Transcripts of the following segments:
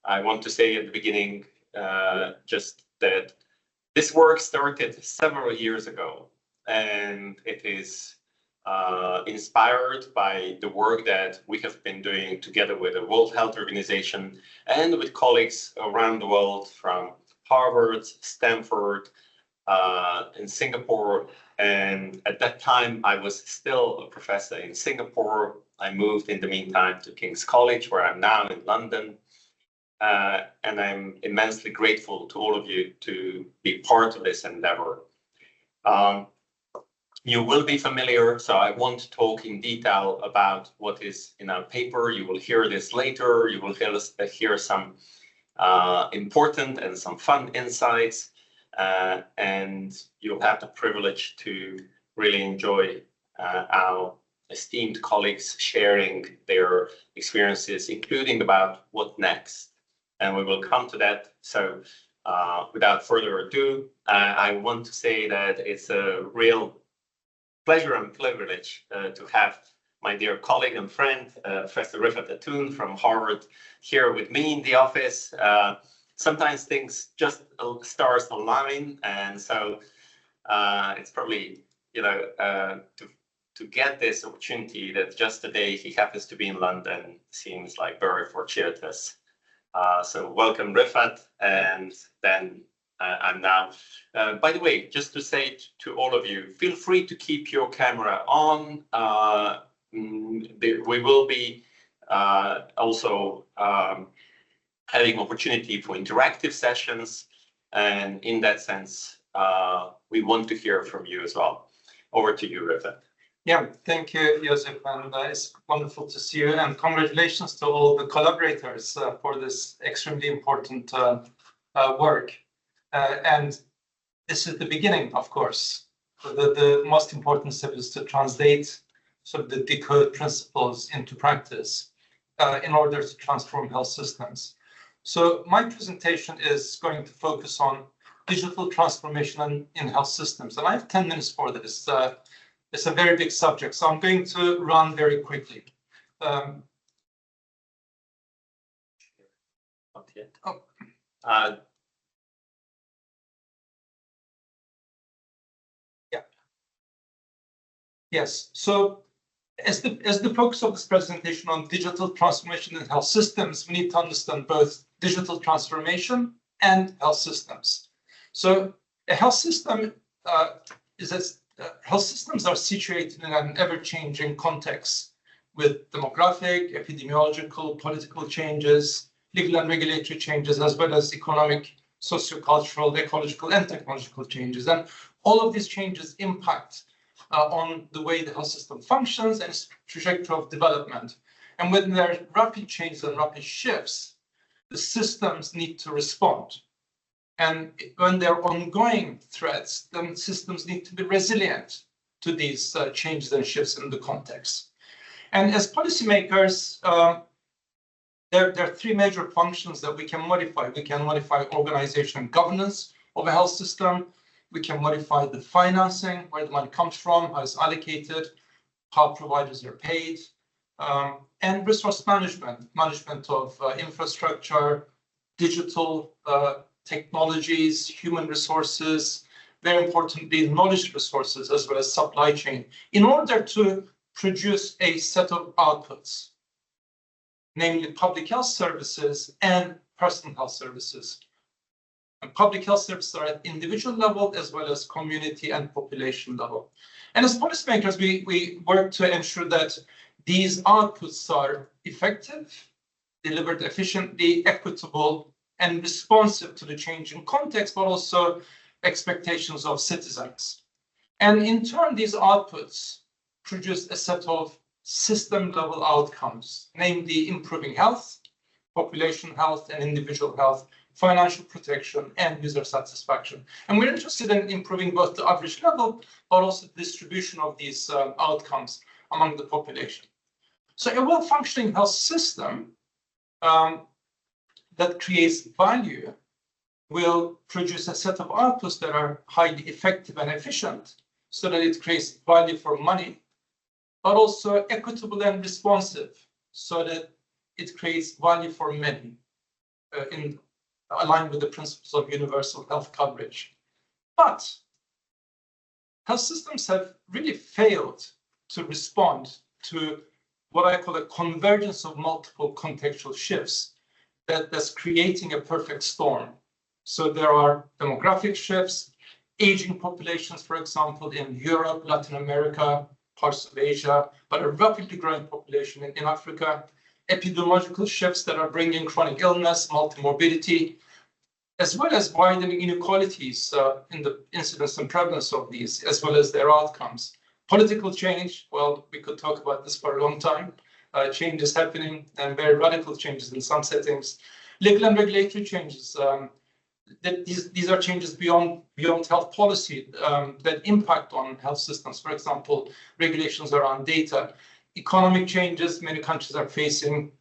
I want to say at the beginning just that this work started several years ago, and it is inspired by the work that we have been doing together with the World Health Organization and with colleagues around the world from Harvard, Stanford, in Singapore. And at that time, I was still a professor in Singapore. I moved in the meantime to King's College, where I'm now in London. And I'm immensely grateful to all of you to be part of this endeavor. You will be familiar, so I won't talk in detail about what is in our paper. You will hear this later. You will hear some important and some fun insights. And you'll have the privilege to really enjoy our esteemed colleagues sharing their experiences, including about what next. And we will come to that. So without further ado, I want to say that it's a real pleasure and privilege to have my dear colleague and friend, Professor Rifat Atoun from Harvard, here with me in the office. Sometimes things just stars align, and so it's probably, to get this opportunity that just today he happens to be in London seems like very fortuitous. So welcome, Rifat, and then I'm now. By the way, just to say to all of you, feel free to keep your camera on. We will be also having opportunity for interactive sessions, and in that sense, we want to hear from you as well. Over to you, Rifat. Yeah, thank you, Joseph, and it's wonderful to see you, and congratulations to all the collaborators for this extremely important work. And this is the beginning, of course. The most important step is to translate sort of the decode principles into practice in order to transform health systems. So my presentation is going to focus on digital transformation in health systems, and I have 10 minutes for this. It's a very big subject, so I'm going to run very quickly. Not yet. Yeah. Yes. So as the focus of this presentation on digital transformation in health systems, we need to understand both digital transformation and health systems. So a health system health systems are situated in an ever-changing context with demographic, epidemiological, political changes, legal and regulatory changes, as well as economic, sociocultural, ecological, and technological changes. And all of these changes impact on the way the health system functions and its trajectory of development. And when there are rapid changes and rapid shifts, the systems need to respond. And when there are ongoing threats, then systems need to be resilient to these changes and shifts in the context. And as policymakers, there are three major functions that we can modify. We can modify organization and governance of a health system. We can modify the financing, where the money comes from, how it's allocated, how providers are paid, and resource management of infrastructure, digital technologies, human resources, very importantly, knowledge resources, as well as supply chain, in order to produce a set of outputs, namely public health services and personal health services. And public health services are at individual level as well as community and population level. And as policymakers, we work to ensure that these outputs are effective, delivered efficiently, equitable, and responsive to the changing context, but also expectations of citizens. And in turn, these outputs produce a set of system-level outcomes, namely improving health, population health, and individual health, financial protection, and user satisfaction. And we're interested in improving both the average level, but also the distribution of these outcomes among the population. So a well-functioning health system that creates value will produce a set of outputs that are highly effective and efficient so that it creates value for money, but also equitable and responsive so that it creates value for many. in aligned with the principles of universal health coverage. But health systems have really failed to respond to what I call a convergence of multiple contextual shifts that's creating a perfect storm. So there are demographic shifts, aging populations, for example, in Europe, Latin America, parts of Asia, but a rapidly growing population in Africa, epidemiological shifts that are bringing chronic illness, multimorbidity, as well as widening inequalities in the incidence and prevalence of these, as well as their outcomes. Political change, well, we could talk about this for a long time. Change is happening, and very radical changes in some settings. Legal and regulatory changes. These are changes beyond health policy that impact on health systems. For example, regulations around data. Economic changes, many countries are facing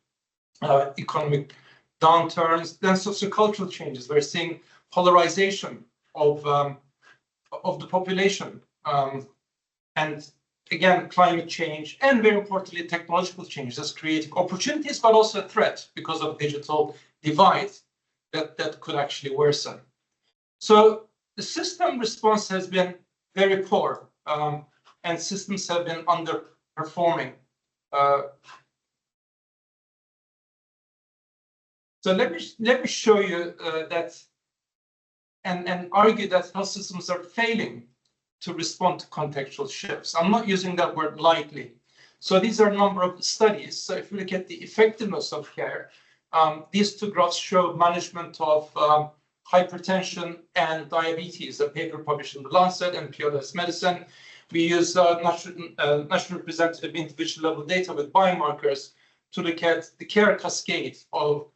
economic downturns. Then sociocultural changes. We're seeing polarization of the population. And again, climate change, and very importantly, technological change that's creating opportunities, but also a threat because of digital divide that could actually worsen. So the system response has been very poor, and systems have been underperforming. So let me show you that and argue that health systems are failing to respond to contextual shifts. I'm not using that word lightly. So these are a number of studies. So if you look at the effectiveness of care, these two graphs show management of hypertension and diabetes, a paper published in The Lancet and PLS Medicine. We use national representative individual level data with biomarkers to look at the care cascade of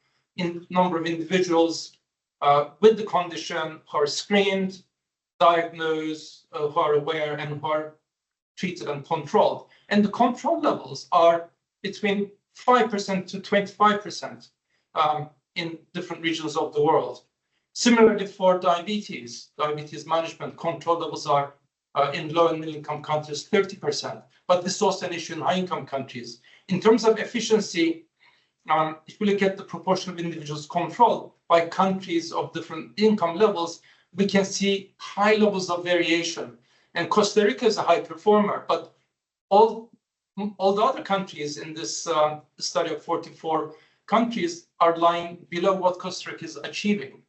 number of individuals with the condition who are screened, diagnosed, who are aware, and who are treated and controlled. And the control levels are between 5% to 25% in different regions of the world. Similarly for diabetes management, control levels are in low and middle income countries 30%, but this is also an issue in high income countries. In terms of efficiency, if we look at the proportion of individuals controlled by countries of different income levels, we can see high levels of variation. And Costa Rica is a high performer, but all the other countries in this study of 44 countries are lying below what Costa Rica is achieving.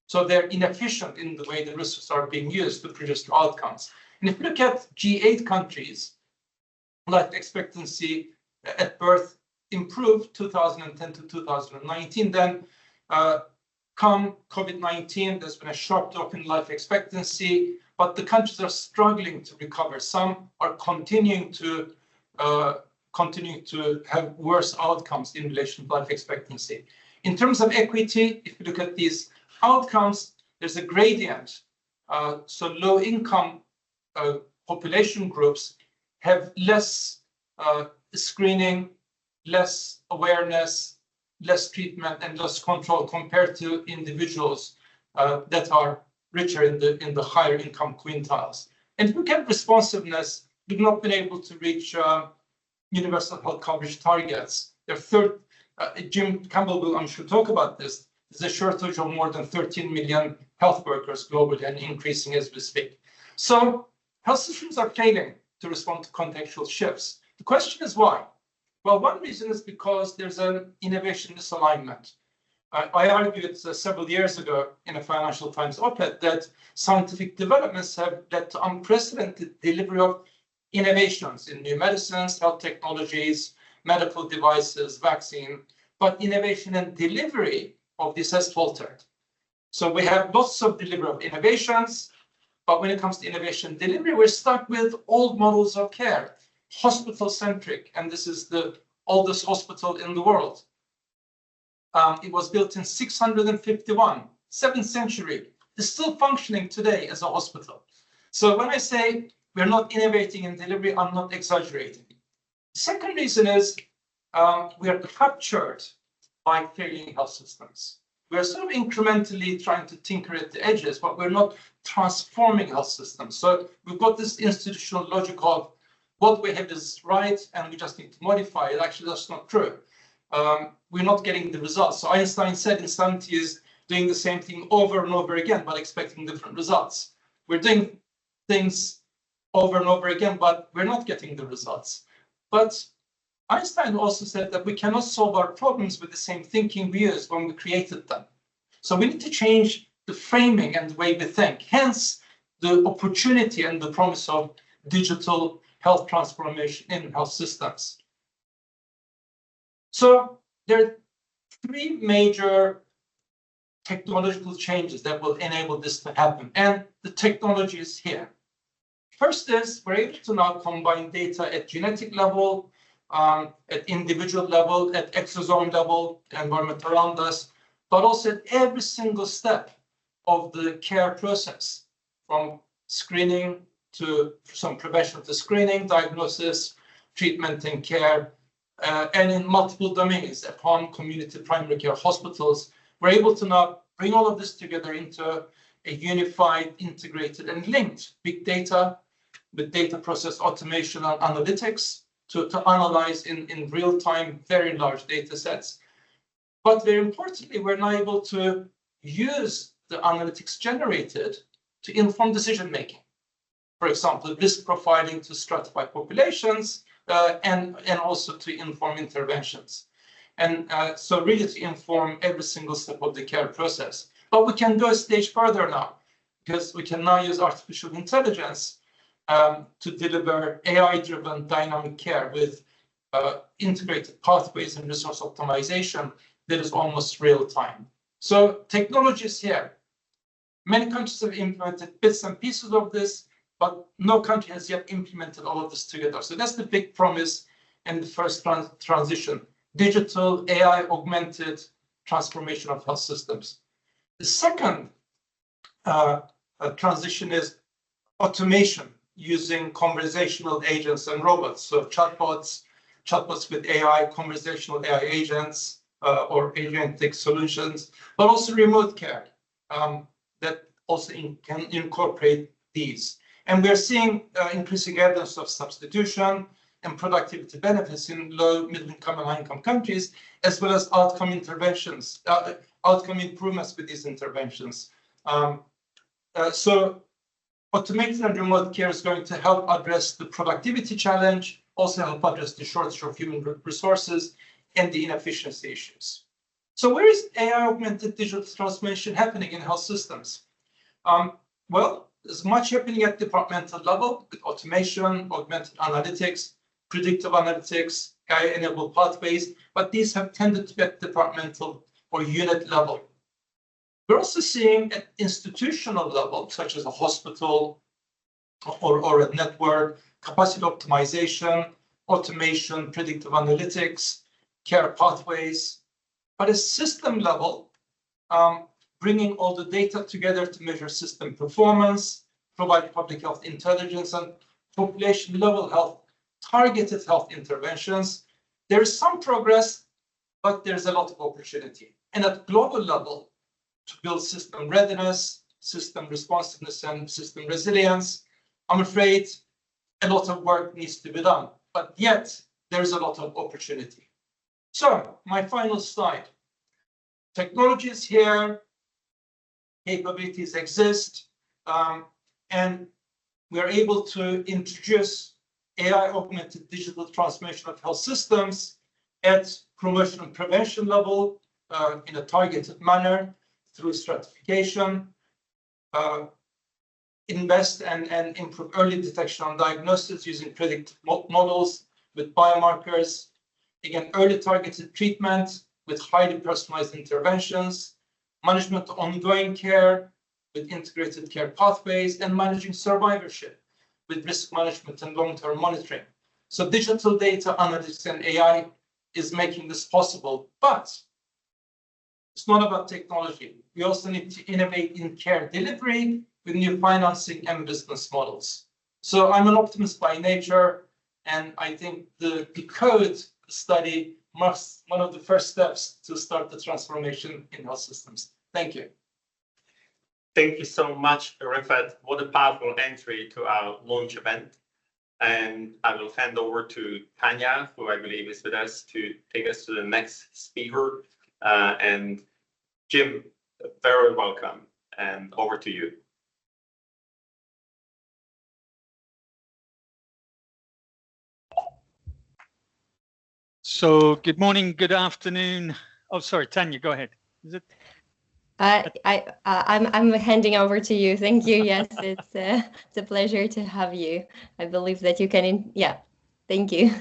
So they're inefficient in the way the resources are being used to produce outcomes. And if you look at G8 countries, life expectancy at birth improved 2010 to 2019, then come COVID-19, there's been a sharp drop in life expectancy, but the countries are struggling to recover. Some are continuing to have worse outcomes in relation to life expectancy. In terms of equity, if you look at these outcomes, there's a gradient. So low-income population groups have less screening, less awareness, less treatment, and less control compared to individuals that are richer in the higher income quintiles. And if you look at responsiveness, we've not been able to reach universal health coverage targets. Jim Campbell will, I'm sure, talk about this. There's a shortage of more than 13 million health workers globally and increasing as we speak. So health systems are failing to respond to contextual shifts. The question is why? Well, one reason is because there's an innovation misalignment. I argued several years ago in a Financial Times op-ed that scientific developments have led to unprecedented delivery of innovations in new medicines, health technologies, medical devices, vaccine, but innovation and delivery of this has faltered. So we have lots of delivery of innovations, but when it comes to innovation delivery, we're stuck with old models of care, hospital-centric, and this is the oldest hospital in the world. It was built in 651, 7th century. It's still functioning today as a hospital. So when I say we're not innovating in delivery, I'm not exaggerating. The second reason is we are captured by failing health systems. We're sort of incrementally trying to tinker at the edges, but we're not transforming health systems. So we've got this institutional logic of what we have is right and we just need to modify it. Actually, that's not true. we're not getting the results. So Einstein said insanity is doing the same thing over and over again, but expecting different results. We're doing things over and over again, but we're not getting the results. But Einstein also said that we cannot solve our problems with the same thinking we used when we created them. So we need to change the framing and the way we think. Hence, the opportunity and the promise of digital health transformation in health systems. So there are three major technological changes that will enable this to happen, and the technology is here. First is we're able to now combine data at genetic level, at individual level, at exosome level, the environment around us, but also at every single step of the care process, from screening to some prevention to screening, diagnosis, treatment and care, and in multiple domains upon community primary care hospitals. We're able to now bring all of this together into a unified, integrated, and linked big data with data process automation and analytics to analyze in real time very large data sets. But very importantly, we're now able to use the analytics generated to inform decision making. For example, risk profiling to stratify populations and also to inform interventions. And so really to inform every single step of the care process. But we can go a stage further now, because we can now use artificial intelligence to deliver AI-driven dynamic care with integrated pathways and resource optimization that is almost real time. So technology is here. Many countries have implemented bits and pieces of this, but no country has yet implemented all of this together. So that's the big promise in the first transition, digital AI augmented transformation of health systems. The second transition is automation using conversational agents and robots. So chatbots with AI, conversational AI agents, or agentic solutions, but also remote care that also can incorporate these. And we're seeing increasing evidence of substitution and productivity benefits in low, middle income and high income countries, as well as outcome interventions, outcome improvements with these interventions. So automated and remote care is going to help address the productivity challenge, also help address the shortage of human resources and the inefficiency issues. So where is AI augmented digital transformation happening in health systems? Well, there's much happening at departmental level with automation, augmented analytics, predictive analytics, AI-enabled pathways, but these have tended to be at departmental or unit level. We're also seeing at institutional level, such as a hospital or a network, capacity optimization, automation, predictive analytics, care pathways, but at system level, bringing all the data together to measure system performance, provide public health intelligence, and population level health, targeted health interventions. There is some progress, but there's a lot of opportunity. And at global level, to build system readiness, system responsiveness, and system resilience, I'm afraid a lot of work needs to be done, but yet there's a lot of opportunity. So my final slide. Technology is here, capabilities exist, and we are able to introduce AI augmented digital transformation of health systems at promotion and prevention level in a targeted manner through stratification, invest and improve early detection and diagnosis using predictive models with biomarkers, again, early targeted treatment with highly personalized interventions, management of ongoing care with integrated care pathways, and managing survivorship with risk management and long-term monitoring. So digital data analytics and AI is making this possible, but it's not about technology. We also need to innovate in care delivery with new financing and business models. So I'm an optimist by nature, and I think the code study must one of the first steps to start the transformation in health systems. Thank you. Thank you so much, Rifat. What a powerful entry to our launch event. And I will hand over to Tanya, who I believe is with us, to take us to the next speaker. And Jim, very welcome, and over to you. So good morning, good afternoon. Oh, sorry, Tanya, go ahead. Is it? I'm handing over to you. Thank you. Yes, it's a pleasure to have you. I believe that you can. Yeah, thank you.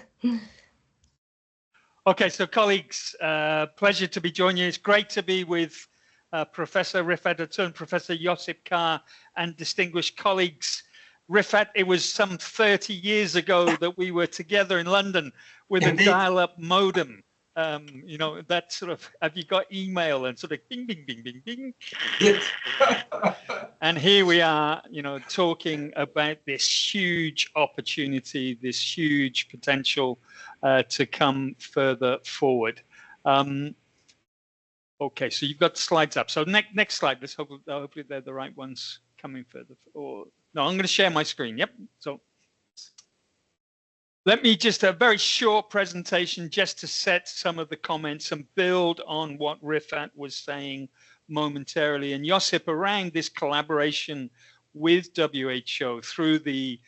Okay, so colleagues, pleasure to be joining you. It's great to be with Professor Rifat Atun, Professor Josip Kar, and distinguished colleagues. Rifat, it was some 30 years ago that we were together in London with a dial-up modem. You know, that sort of, have you got email and sort of bing, bing, bing, bing, bing. Yes. And here we are, you know, talking about this huge opportunity, this huge potential to come further forward. Okay, so you've got the slides up. So next slide. Let's hopefully they're the right ones coming further. Or no, I'm going to share my screen. Yep. So let me just a very short presentation just to set some of the comments and build on what Rifat was saying momentarily, and Josip around this collaboration with WHO through the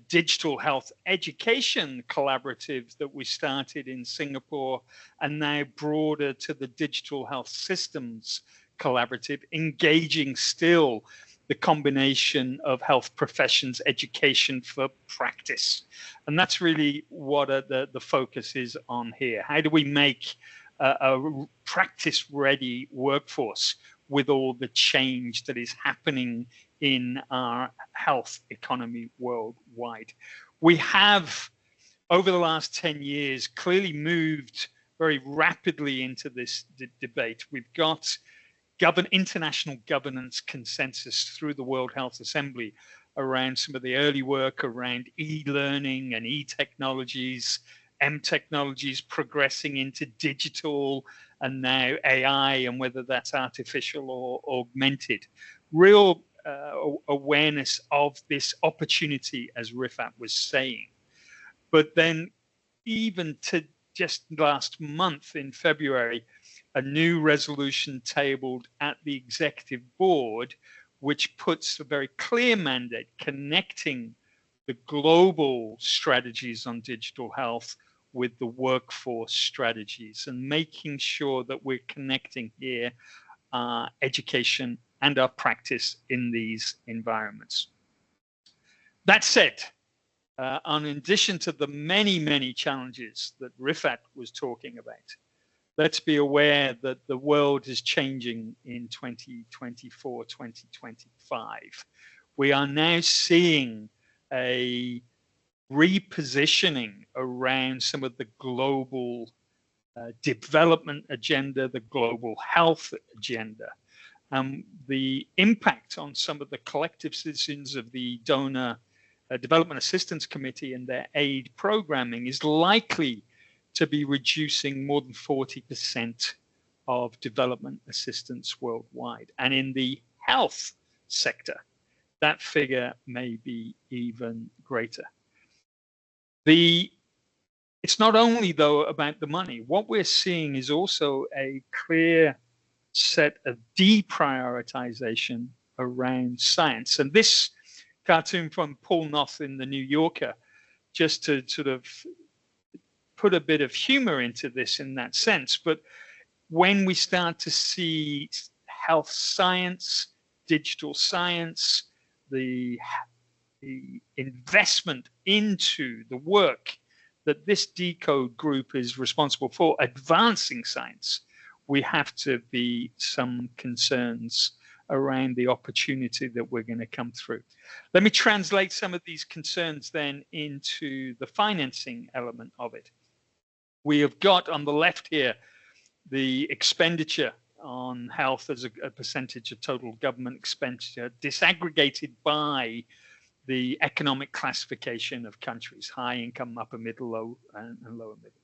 digital health education collaborative that we started in Singapore and now broader to the digital health systems collaborative, engaging still the combination of health professions education for practice. And that's really what the focus is on here. How do we make a practice ready workforce with all the change that is happening in our health economy worldwide? We have, over the last 10 years, clearly moved very rapidly into this debate. We've got international governance consensus through the World Health Assembly around some of the early work around e-learning and e-technologies, M-technologies progressing into digital, and now AI, and whether that's artificial or augmented. Real awareness of this opportunity, as Rifat was saying. But then even to just last month in February, a new resolution tabled at the executive board, which puts a very clear mandate connecting the global strategies on digital health with the workforce strategies and making sure that we're connecting here education and our practice in these environments. That said, in addition to the many, many challenges that Rifat was talking about, let's be aware that the world is changing in 2024, 2025. We are now seeing a repositioning around some of the global development agenda, the global health agenda. The impact on some of the collective citizens of the Donor Development Assistance Committee and their aid programming is likely to be reducing more than 40% of development assistance worldwide. And in the health sector, that figure may be even greater. It's not only, though, about the money. What we're seeing is also a clear set of deprioritization around science. And this cartoon from Paul Noth in the New Yorker, just to sort of put a bit of humor into this in that sense. But when we start to see health science, digital science, the investment into the work that this DECODE group is responsible for advancing science, we have to be some concerns around the opportunity that we're going to come through. Let me translate some of these concerns then into the financing element of it. We have got on the left here the expenditure on health as a percentage of total government expenditure disaggregated by the economic classification of countries: high income, upper middle, low, and lower middle.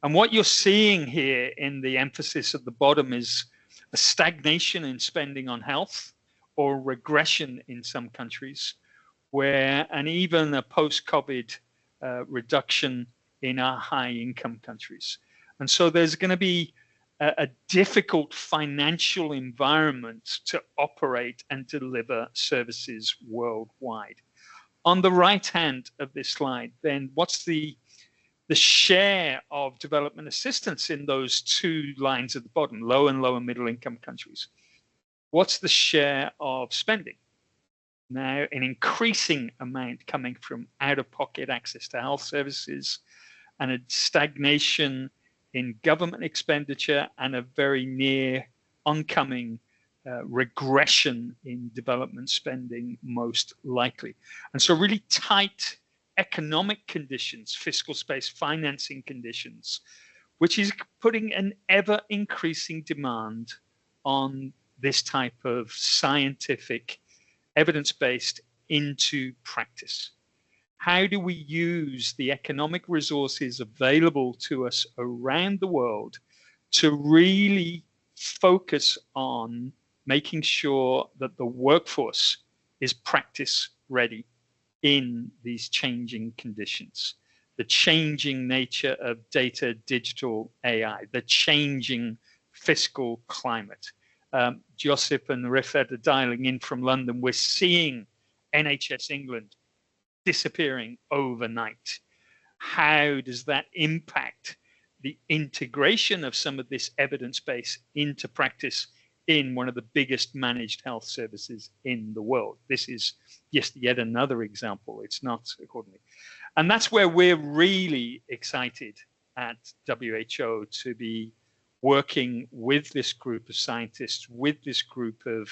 And what you're seeing here in the emphasis at the bottom is a stagnation in spending on health, or regression in some countries, where, and even a post-COVID reduction in our high-income countries. And so there's going to be a difficult financial environment to operate and deliver services worldwide. On the right hand of this slide, then what's the share of development assistance in those two lines at the bottom, low and lower middle income countries? What's the share of spending? Now, an increasing amount coming from out-of-pocket access to health services and a stagnation in government expenditure and a very near oncoming regression in development spending, most likely. And so really tight economic conditions, fiscal space, financing conditions, which is putting an ever increasing demand on this type of scientific, evidence-based into practice. How do we use the economic resources available to us around the world to really focus on making sure that the workforce is practice ready in these changing conditions? The changing nature of data, digital, AI, the changing fiscal climate. Josip and Rifat are dialing in from London. We're seeing NHS England disappearing overnight. How does that impact the integration of some of this evidence base into practice in one of the biggest managed health services in the world? This is just yet another example. It's not accordingly. And that's where we're really excited at WHO to be working with this group of scientists, with this group of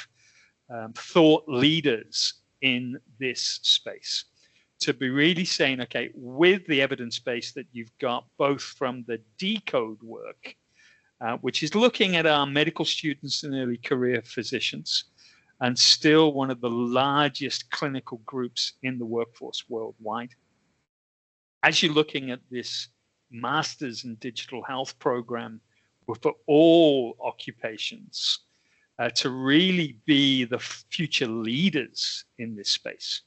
thought leaders in this space, to be really saying, okay, with the evidence base that you've got, both from the DECODE work, which is looking at our medical students and early career physicians, and still one of the largest clinical groups in the workforce worldwide. As you're looking at this Masters in Digital Health program for all occupations, to really be the future leaders in this space.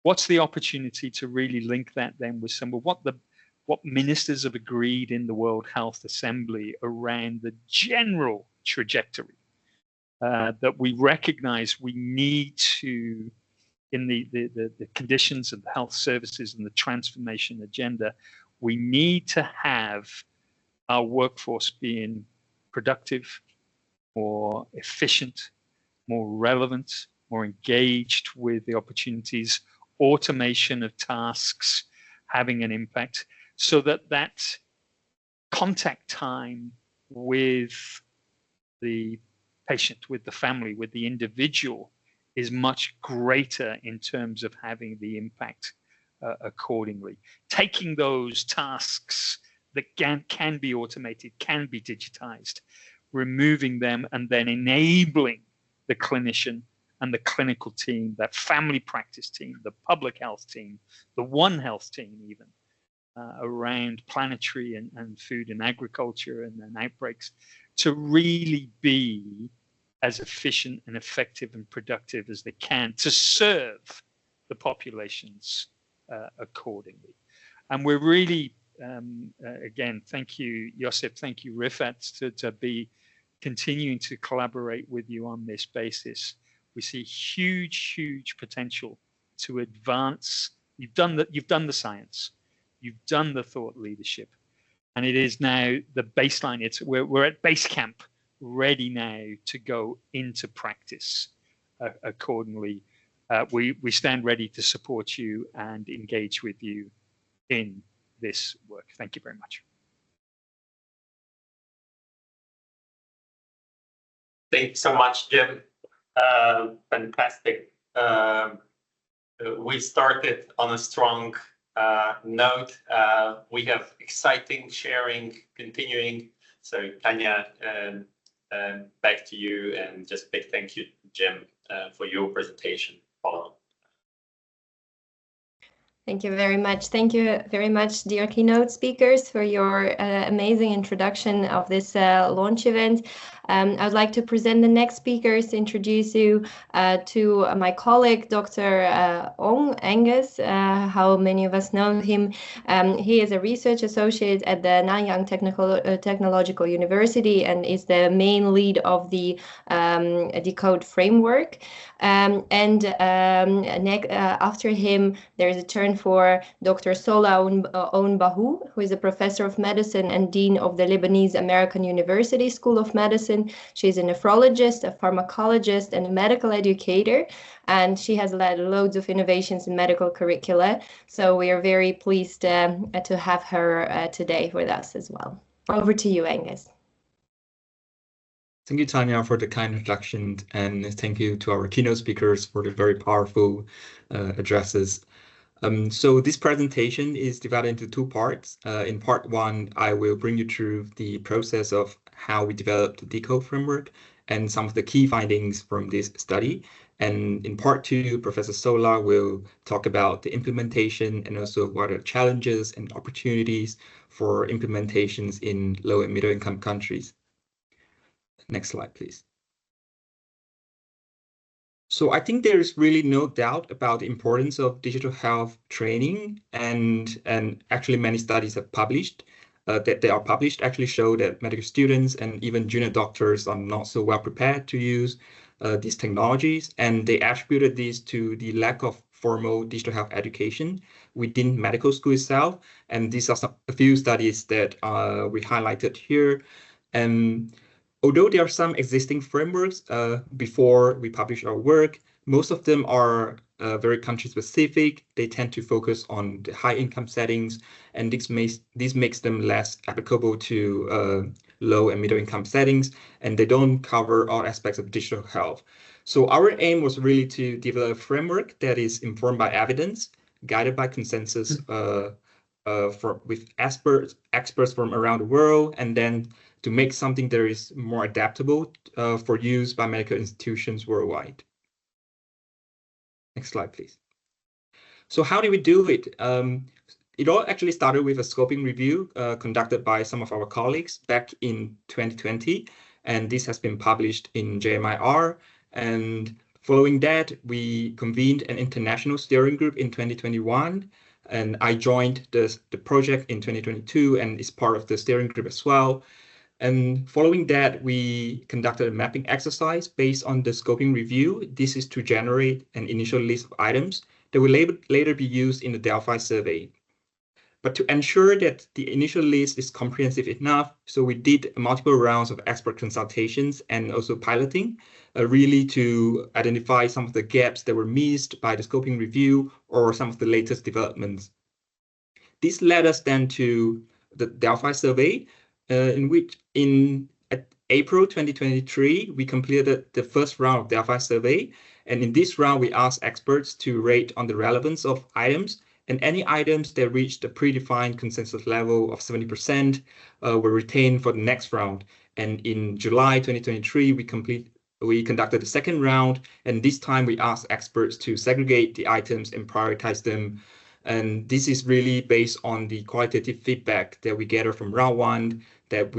What's the opportunity to really link that then with some of what ministers have agreed in the World Health Assembly around the general trajectory that we recognize we need to, in the conditions of the health services and the transformation agenda, we need to have our workforce being productive, more efficient, more relevant, more engaged with the opportunities, automation of tasks having an impact, so that that contact time with the patient, with the family, with the individual is much greater in terms of having the impact accordingly. Taking those tasks that can be automated, can be digitized, removing them, and then enabling the clinician and the clinical team, that family practice team, the public health team, the One Health team even, around planetary and food and agriculture and then outbreaks, to really be as efficient and effective and productive as they can to serve the populations accordingly. And we're really, again, thank you, Josip, thank you, Rifat, to be continuing to collaborate with you on this basis. We see huge potential to advance. You've done the science, you've done the thought leadership, and it is now the baseline. We're at base camp, ready now to go into practice accordingly. We stand ready to support you and engage with you in this work. Thank you very much. Thank you so much, Jim. Fantastic. We started on a strong note. We have exciting sharing continuing. So Tanya, back to you, and just big thank you, Jim, for your presentation. Follow. Thank you very much. Thank you very much, dear keynote speakers, for your amazing introduction of this launch event. I would like to present the next speakers, introduce you to my colleague, Dr. Ong Angus, how many of us know him. He is a research associate at the Nanyang Technological University and is the main lead of the Decode framework. After him, there is a turn for Dr. Sola Onbahu, who is a professor of medicine and dean of the Lebanese American University School of Medicine. She's a nephrologist, a pharmacologist, and a medical educator, and she has led loads of innovations in medical curricula. So we are very pleased to have her today with us as well. Over to you, Angus. Thank you, Tanya, for the kind introduction, and thank you to our keynote speakers for the very powerful addresses. So this presentation is divided into two parts. In part one, I will bring you through the process of how we developed the Decode framework and some of the key findings from this study. And in part two, Professor Sola will talk about the implementation and also what are challenges and opportunities for implementations in low and middle income countries. Next slide, please. So I think there's really no doubt about the importance of digital health training, and actually many studies have published that they are published actually show that medical students and even junior doctors are not so well prepared to use these technologies, and they attributed these to the lack of formal digital health education within medical school itself. And these are a few studies that we highlighted here. And although there are some existing frameworks before we publish our work, most of them are very country specific. They tend to focus on the high income settings, and this makes them less applicable to low and middle income settings, and they don't cover all aspects of digital health. So our aim was really to develop a framework that is informed by evidence, guided by consensus with experts from around the world, and then to make something that is more adaptable for use by medical institutions worldwide. Next slide, please. So how did we do it? It all actually started with a scoping review conducted by some of our colleagues back in 2020, and this has been published in JMIR. And following that, we convened an international steering group in 2021, and I joined the project in 2022 and is part of the steering group as well. And following that, we conducted a mapping exercise based on the scoping review. This is to generate an initial list of items that will later be used in the Delphi survey. But to ensure that the initial list is comprehensive enough, so we did multiple rounds of expert consultations and also piloting, really to identify some of the gaps that were missed by the scoping review or some of the latest developments. This led us then to the Delphi survey, in which in April 2023, we completed the first round of Delphi survey. And in this round, we asked experts to rate on the relevance of items, and any items that reached the predefined consensus level of 70% were retained for the next round. And in July 2023, we conducted the second round, and this time we asked experts to segregate the items and prioritize them. And this is really based on the qualitative feedback that we gather from round one, that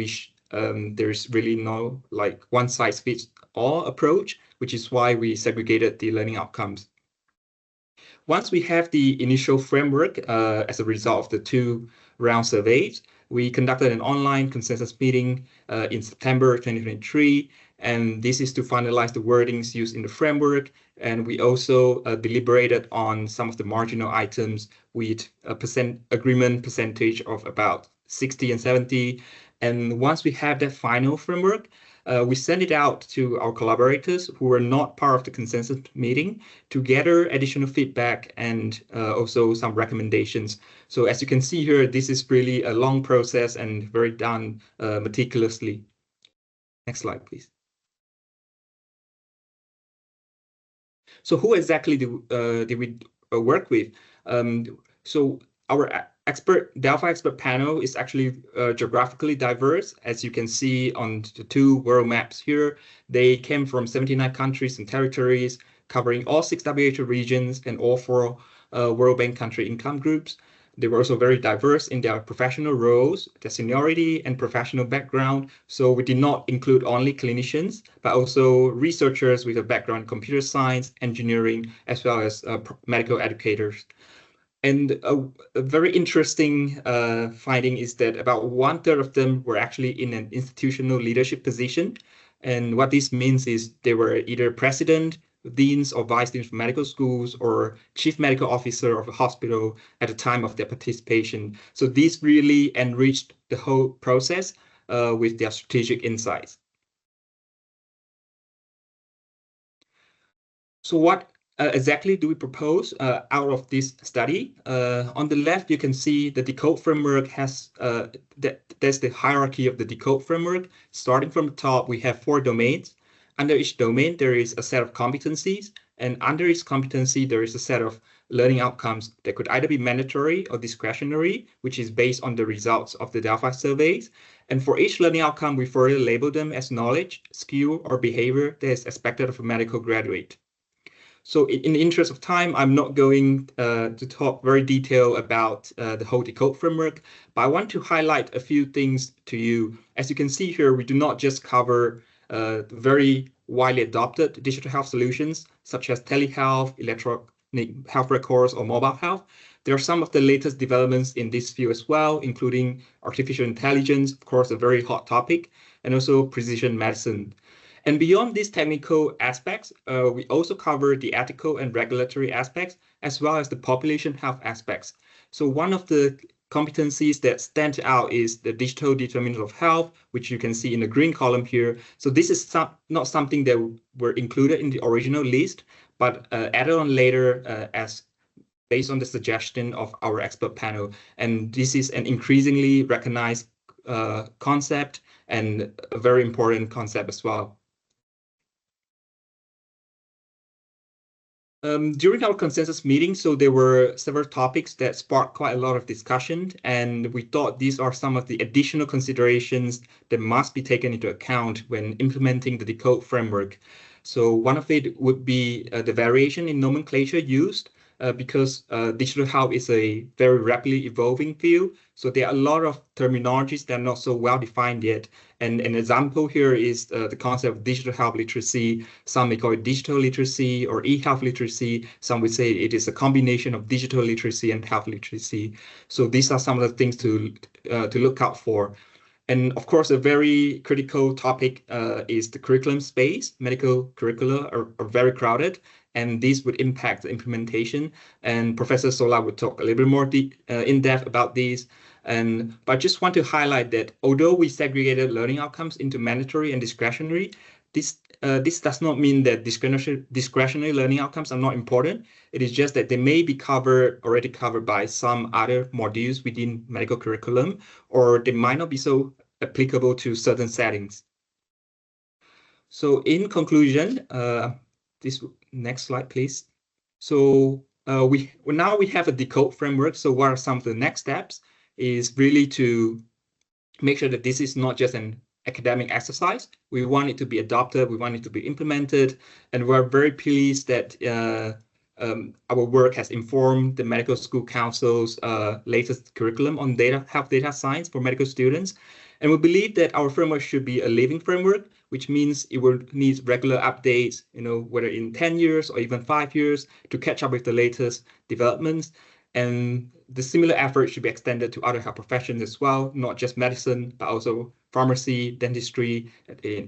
there's really no like one size fits all approach, which is why we segregated the learning outcomes. Once we have the initial framework as a result of the two round surveys, we conducted an online consensus meeting in September 2023, and this is to finalize the wordings used in the framework. And we also deliberated on some of the marginal items with a agreement percentage of about 60 and 70. And once we have that final framework, we send it out to our collaborators who were not part of the consensus meeting to gather additional feedback and also some recommendations. So as you can see here, this is really a long process and very done meticulously. Next slide, please. So who exactly did we work with? So our Delphi expert panel is actually geographically diverse. As you can see on the two world maps here, they came from 79 countries and territories, covering all 6 WHO regions and all 4 World Bank country income groups. They were also very diverse in their professional roles, their seniority and professional background. So we did not include only clinicians, but also researchers with a background in computer science, engineering, as well as medical educators. And a very interesting finding is that about 1/3 of them were actually in an institutional leadership position. And what this means is they were either president, deans or vice deans of medical schools, or chief medical officer of a hospital at the time of their participation. So this really enriched the whole process with their strategic insights. So what exactly do we propose out of this study? On the left, you can see the DECODE framework has, there's the hierarchy of the DECODE framework. Starting from the top, we have 4 domains. Under each domain, there is a set of competencies, and under each competency, there is a set of learning outcomes that could either be mandatory or discretionary, which is based on the results of the Delphi surveys. And for each learning outcome, we further label them as knowledge, skill, or behavior that is expected of a medical graduate. So in the interest of time, I'm not going to talk very detailed about the whole DECODE framework, but I want to highlight a few things to you. As you can see here, we do not just cover very widely adopted digital health solutions, such as telehealth, electronic health records, or mobile health. There are some of the latest developments in this field as well, including artificial intelligence, of course, a very hot topic, and also precision medicine. And beyond these technical aspects, we also cover the ethical and regulatory aspects, as well as the population health aspects. So one of the competencies that stand out is the digital determinants of health, which you can see in the green column here. So this is not something that were included in the original list, but added on later as based on the suggestion of our expert panel. And this is an increasingly recognized concept and a very important concept as well. During our consensus meeting, so there were several topics that sparked quite a lot of discussion, and we thought these are some of the additional considerations that must be taken into account when implementing the DECODE framework. So one of it would be the variation in nomenclature used, because digital health is a very rapidly evolving field. So there are a lot of terminologies that are not so well defined yet. And an example here is the concept of digital health literacy. Some may call it digital literacy or e-health literacy. Some would say it is a combination of digital literacy and health literacy. So these are some of the things to look out for. And of course, a very critical topic is the curriculum space. Medical curricula are very crowded, and these would impact the implementation. And Professor Sola would talk a little bit more in depth about these. But I just want to highlight that although we segregated learning outcomes into mandatory and discretionary, this does not mean that discretionary learning outcomes are not important. It is just that they may be already covered by some other modules within medical curriculum, or they might not be so applicable to certain settings. So in conclusion, this next slide, please. So now we have a DECODE framework. So what are some of the next steps? Is really to make sure that this is not just an academic exercise. We want it to be adopted, we want it to be implemented, and we're very pleased that our work has informed the Medical School Council's latest curriculum on health data science for medical students. And we believe that our framework should be a living framework, which means it will need regular updates, whether in 10 years or even 5 years, to catch up with the latest developments. And the similar effort should be extended to other health professions as well, not just medicine, but also pharmacy, dentistry,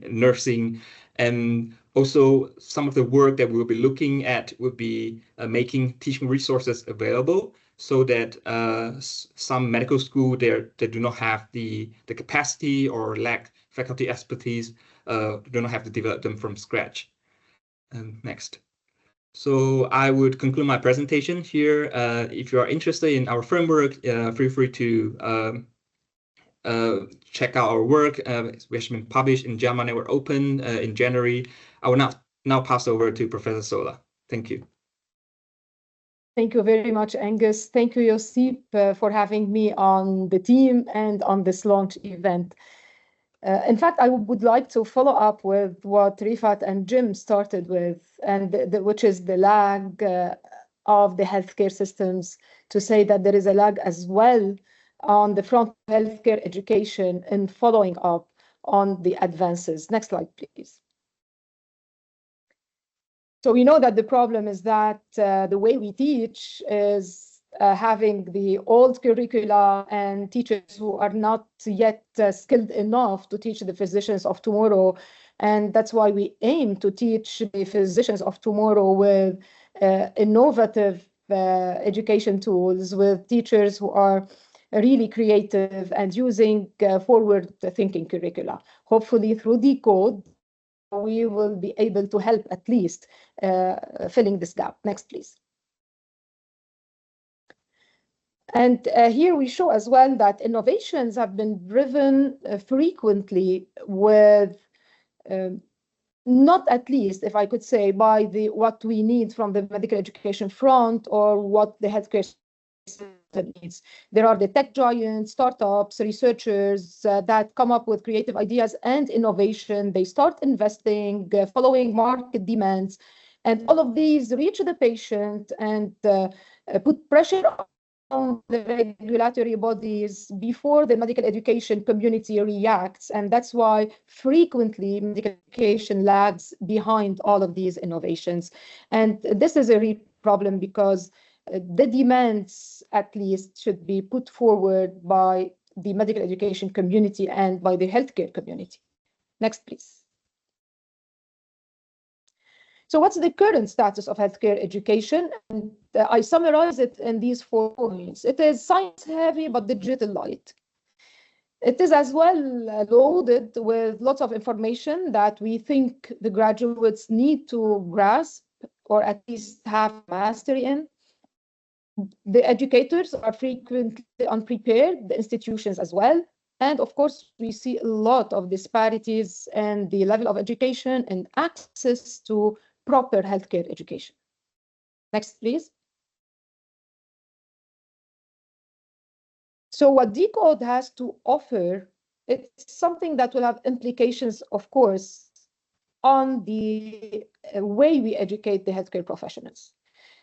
nursing. And also some of the work that we'll be looking at will be making teaching resources available so that some medical school that do not have the capacity or lack faculty expertise do not have to develop them from scratch. Next. So I would conclude my presentation here. If you are interested in our framework, feel free to check out our work, which has been published in JAMA Network Open in January. I will now pass over to Professor Sola. Thank you. Thank you very much, Angus. Thank you, Josip, for having me on the team and on this launch event. In fact, I would like to follow up with what Rifat and Jim started with, and which is the lag of the healthcare systems to say that there is a lag as well on the front of healthcare education and following up on the advances. Next slide, please. So we know that the problem is that the way we teach is having the old curricula and teachers who are not yet skilled enough to teach the physicians of tomorrow. And that's why we aim to teach the physicians of tomorrow with innovative education tools, with teachers who are really creative and using forward-thinking curricula. Hopefully through Decode, we will be able to help at least filling this gap. Next, please. And here we show as well that innovations have been driven frequently with not at least, if I could say, by what we need from the medical education front or what the healthcare system needs. There are the tech giants, startups, researchers that come up with creative ideas and innovation. They start investing, following market demands, and all of these reach the patient and put pressure on the regulatory bodies before the medical education community reacts. And that's why frequently medical education lags behind all of these innovations. And this is a real problem because the demands at least should be put forward by the medical education community and by the healthcare community. Next, please. So what's the current status of healthcare education? And I summarize it in these 4 points. It is science heavy, but digital light. It is as well loaded with lots of information that we think the graduates need to grasp or at least have mastery in. The educators are frequently unprepared, the institutions as well. And of course, we see a lot of disparities in the level of education and access to proper healthcare education. Next, please. So what Decode has to offer, it's something that will have implications, of course, on the way we educate the healthcare professionals.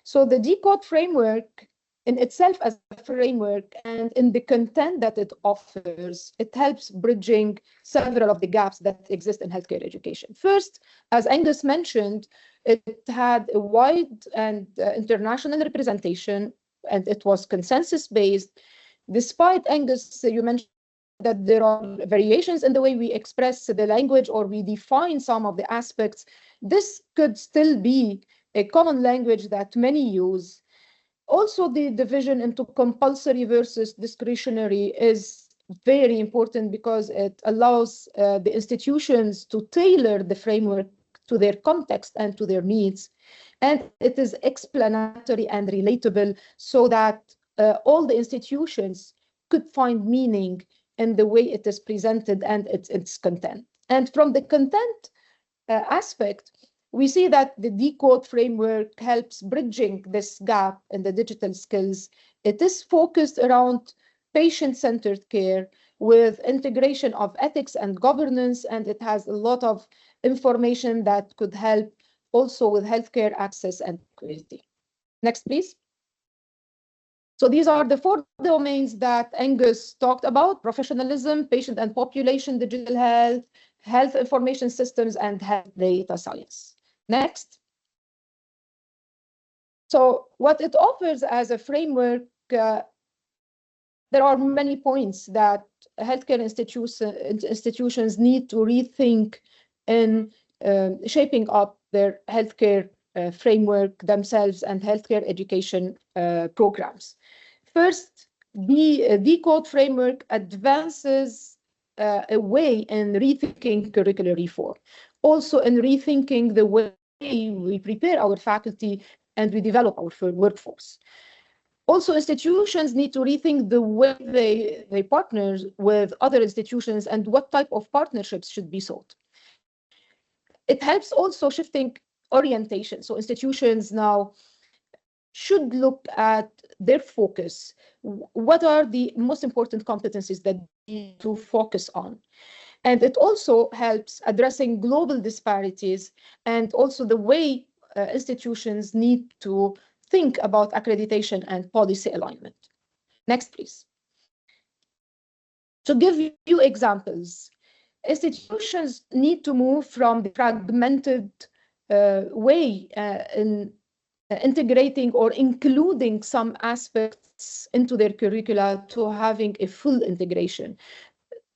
So the Decode framework in itself as a framework and in the content that it offers, it helps bridging several of the gaps that exist in healthcare education. First, as Angus mentioned, it had a wide and international representation, and it was consensus-based. Despite, Angus, you mentioned that there are variations in the way we express the language or we define some of the aspects, this could still be a common language that many use. Also, the division into compulsory versus discretionary is very important because it allows the institutions to tailor the framework to their context and to their needs. And it is explanatory and relatable so that all the institutions could find meaning in the way it is presented and its content. And from the content aspect, we see that the Decode framework helps bridging this gap in the digital skills. It is focused around patient-centered care with integration of ethics and governance, and it has a lot of information that could help also with healthcare access and equity. Next, please. So these are the 4 domains that Angus talked about: professionalism, patient and population, digital health, health information systems, and health data science. Next. So what it offers as a framework, there are many points that healthcare institutions need to rethink in shaping up their healthcare framework themselves and healthcare education programs. First, the Decode framework advances a way in rethinking curricular reform, also in rethinking the way we prepare our faculty and we develop our workforce. Also, institutions need to rethink the way they partner with other institutions and what type of partnerships should be sought. It helps also shifting orientation. So institutions now should look at their focus. What are the most important competencies that they need to focus on? And it also helps addressing global disparities and also the way institutions need to think about accreditation and policy alignment. Next, please. To give you examples, institutions need to move from the fragmented way in integrating or including some aspects into their curricula to having a full integration.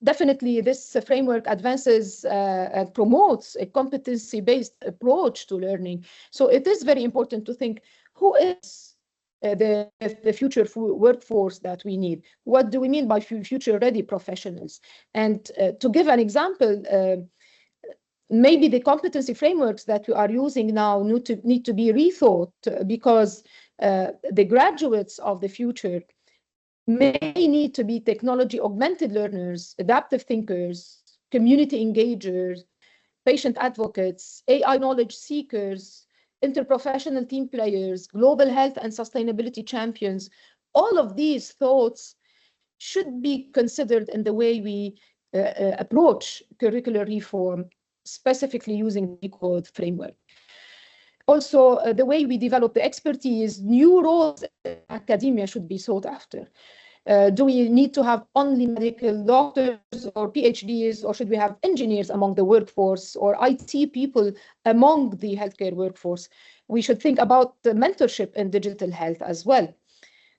Definitely, this framework advances and promotes a competency-based approach to learning. So it is very important to think, who is the future workforce that we need? What do we mean by future-ready professionals? And to give an example, maybe the competency frameworks that we are using now need to be rethought, because the graduates of the future may need to be technology-augmented learners, adaptive thinkers, community engagers, patient advocates, AI knowledge seekers, interprofessional team players, global health and sustainability champions. All of these thoughts should be considered in the way we approach curricular reform, specifically using the Decode framework. Also, the way we develop the expertise, new roles in academia should be sought after. Do we need to have only medical doctors or PhDs, or should we have engineers among the workforce or IT people among the healthcare workforce? We should think about the mentorship in digital health as well.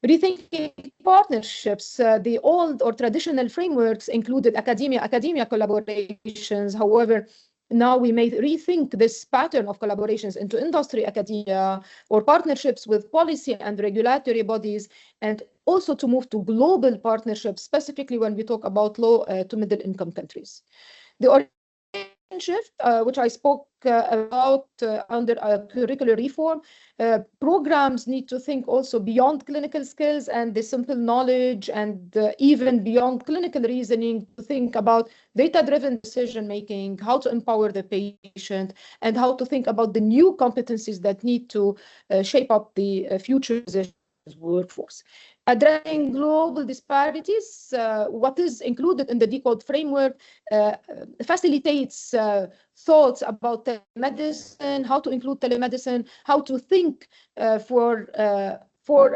Rethinking partnerships, the old or traditional frameworks included academia collaborations. However, now we may rethink this pattern of collaborations into industry, academia, or partnerships with policy and regulatory bodies, and also to move to global partnerships, specifically when we talk about low to middle income countries. The orientation shift, which I spoke about under curricular reform, programs need to think also beyond clinical skills and the simple knowledge, and even beyond clinical reasoning, to think about data-driven decision-making, how to empower the patient, and how to think about the new competencies that need to shape up the future workforce. Addressing global disparities, what is included in the Decode framework facilitates thoughts about telemedicine, how to include telemedicine, how to think for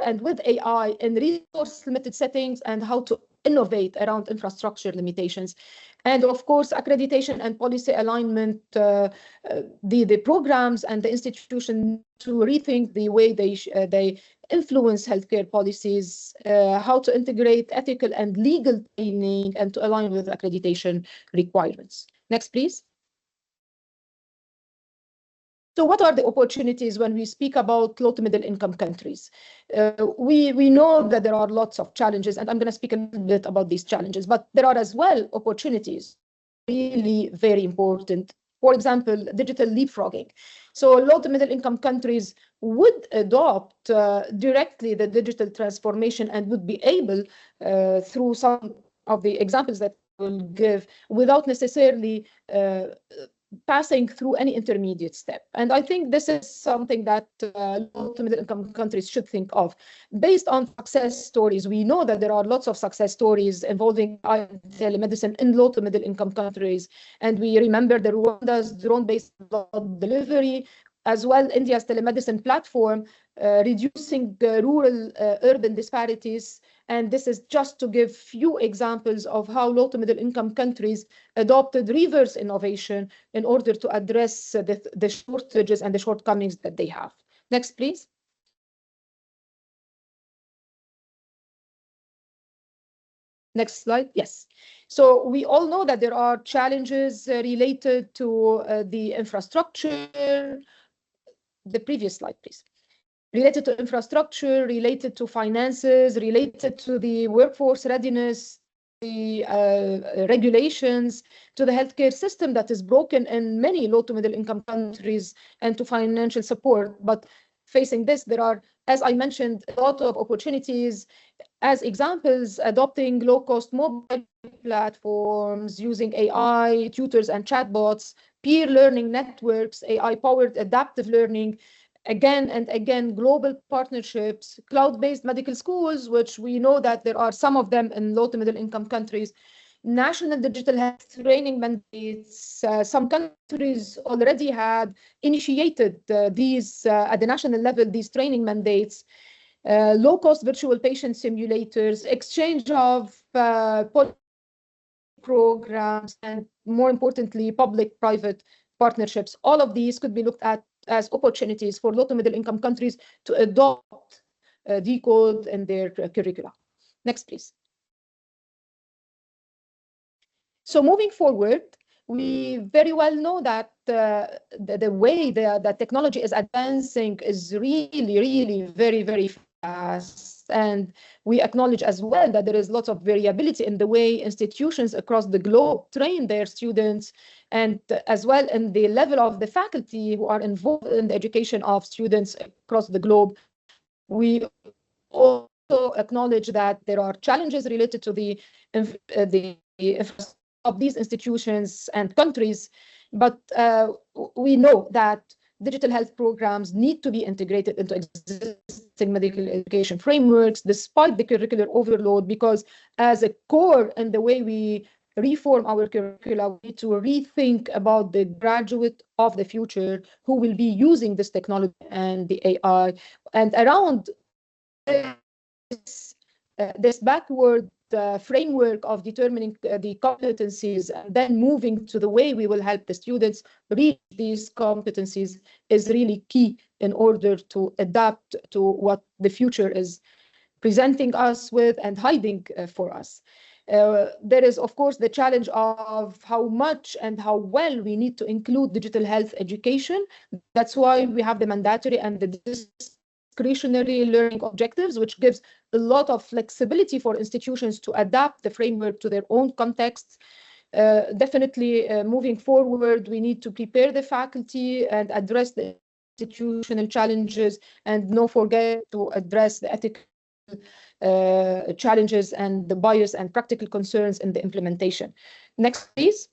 and with AI in resource-limited settings, and how to innovate around infrastructure limitations. And of course, accreditation and policy alignment, the programs and the institution to rethink the way they influence healthcare policies, how to integrate ethical and legal training, and to align with accreditation requirements. Next, please. So what are the opportunities when we speak about low to middle income countries? We know that there are lots of challenges, and I'm going to speak a little bit about these challenges, but there are as well opportunities, really very important. For example, digital leapfrogging. So low to middle income countries would adopt directly the digital transformation and would be able, through some of the examples that I will give, without necessarily passing through any intermediate step. And I think this is something that low to middle income countries should think of. Based on success stories, we know that there are lots of success stories involving telemedicine in low to middle income countries. And we remember the Rwanda's drone-based blood delivery, as well India's telemedicine platform, reducing rural urban disparities. And this is just to give few examples of how low to middle income countries adopted reverse innovation in order to address the shortages and the shortcomings that they have. Next, please. Next slide. Yes. So we all know that there are challenges related to the infrastructure. The previous slide, please. Related to infrastructure, related to finances, related to the workforce readiness, the regulations, to the healthcare system that is broken in many low to middle income countries, and to financial support. But facing this, there are, as I mentioned, a lot of opportunities. As examples, adopting low-cost mobile platforms, using AI, tutors and chatbots, peer learning networks, AI-powered adaptive learning, again and again, global partnerships, cloud-based medical schools, which we know that there are some of them in low to middle income countries, national digital health training mandates. Some countries already had initiated these at the national level, these training mandates, low-cost virtual patient simulators, exchange of programs, and more importantly, public-private partnerships. All of these could be looked at as opportunities for low to middle income countries to adopt Decode in their curricula. Next, please. So moving forward, we very well know that the way the technology is advancing is really very, very fast. And we acknowledge as well that there is lots of variability in the way institutions across the globe train their students, and as well in the level of the faculty who are involved in the education of students across the globe. We also acknowledge that there are challenges related to the of these institutions and countries, but we know that digital health programs need to be integrated into existing medical education frameworks despite the curricular overload, because as a core in the way we reform our curricula, we need to rethink about the graduate of the future who will be using this technology and the AI. And around this backward framework of determining the competencies and then moving to the way we will help the students reach these competencies is really key in order to adapt to what the future is presenting us with and hiding for us. There is, of course, the challenge of how much and how well we need to include digital health education. That's why we have the mandatory and the discretionary learning objectives, which gives a lot of flexibility for institutions to adapt the framework to their own contexts. Definitely, moving forward, we need to prepare the faculty and address the institutional challenges, and don't forget to address the ethical challenges and the bias and practical concerns in the implementation. Next, please.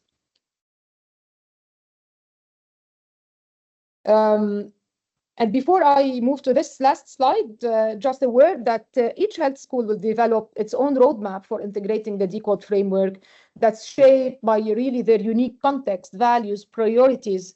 And before I move to this last slide, just a word that each health school will develop its own roadmap for integrating the Decode framework that's shaped by really their unique context, values, priorities,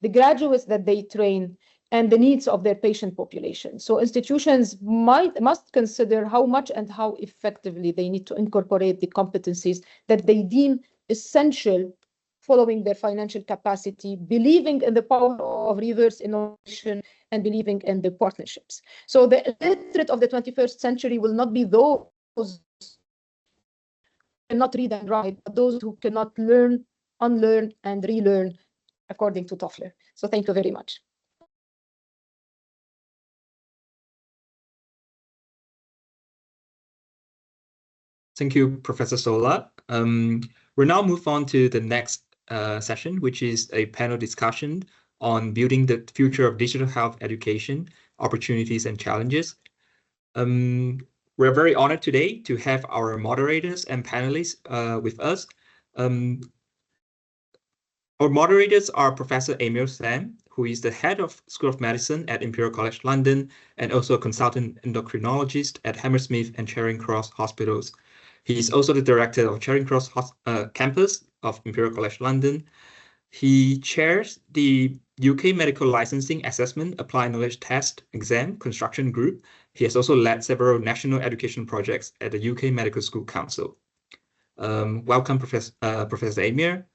the graduates that they train, and the needs of their patient population. So institutions must consider how much and how effectively they need to incorporate the competencies that they deem essential following their financial capacity, believing in the power of reverse innovation, and believing in the partnerships. So the illiterate of the 21st century will not be those who cannot read and write, but those who cannot learn, unlearn, and relearn, according to Toffler. So thank you very much. Thank you, Professor Sola. We'll now move on to the next session, which is a panel discussion on building the future of digital health education, opportunities and challenges. We're very honored today to have our moderators and panelists with us. Our moderators are Professor Emil Sam, who is the head of School of Medicine at Imperial College London and also a consultant endocrinologist at Hammersmith and Charing Cross Hospitals. He is also the director of Charing Cross campus of Imperial College London. He chairs the UK Medical Licensing Assessment Applied Knowledge Test Exam Construction Group. He has also led several national education projects at the UK Medical School Council. Welcome, Professor Emir.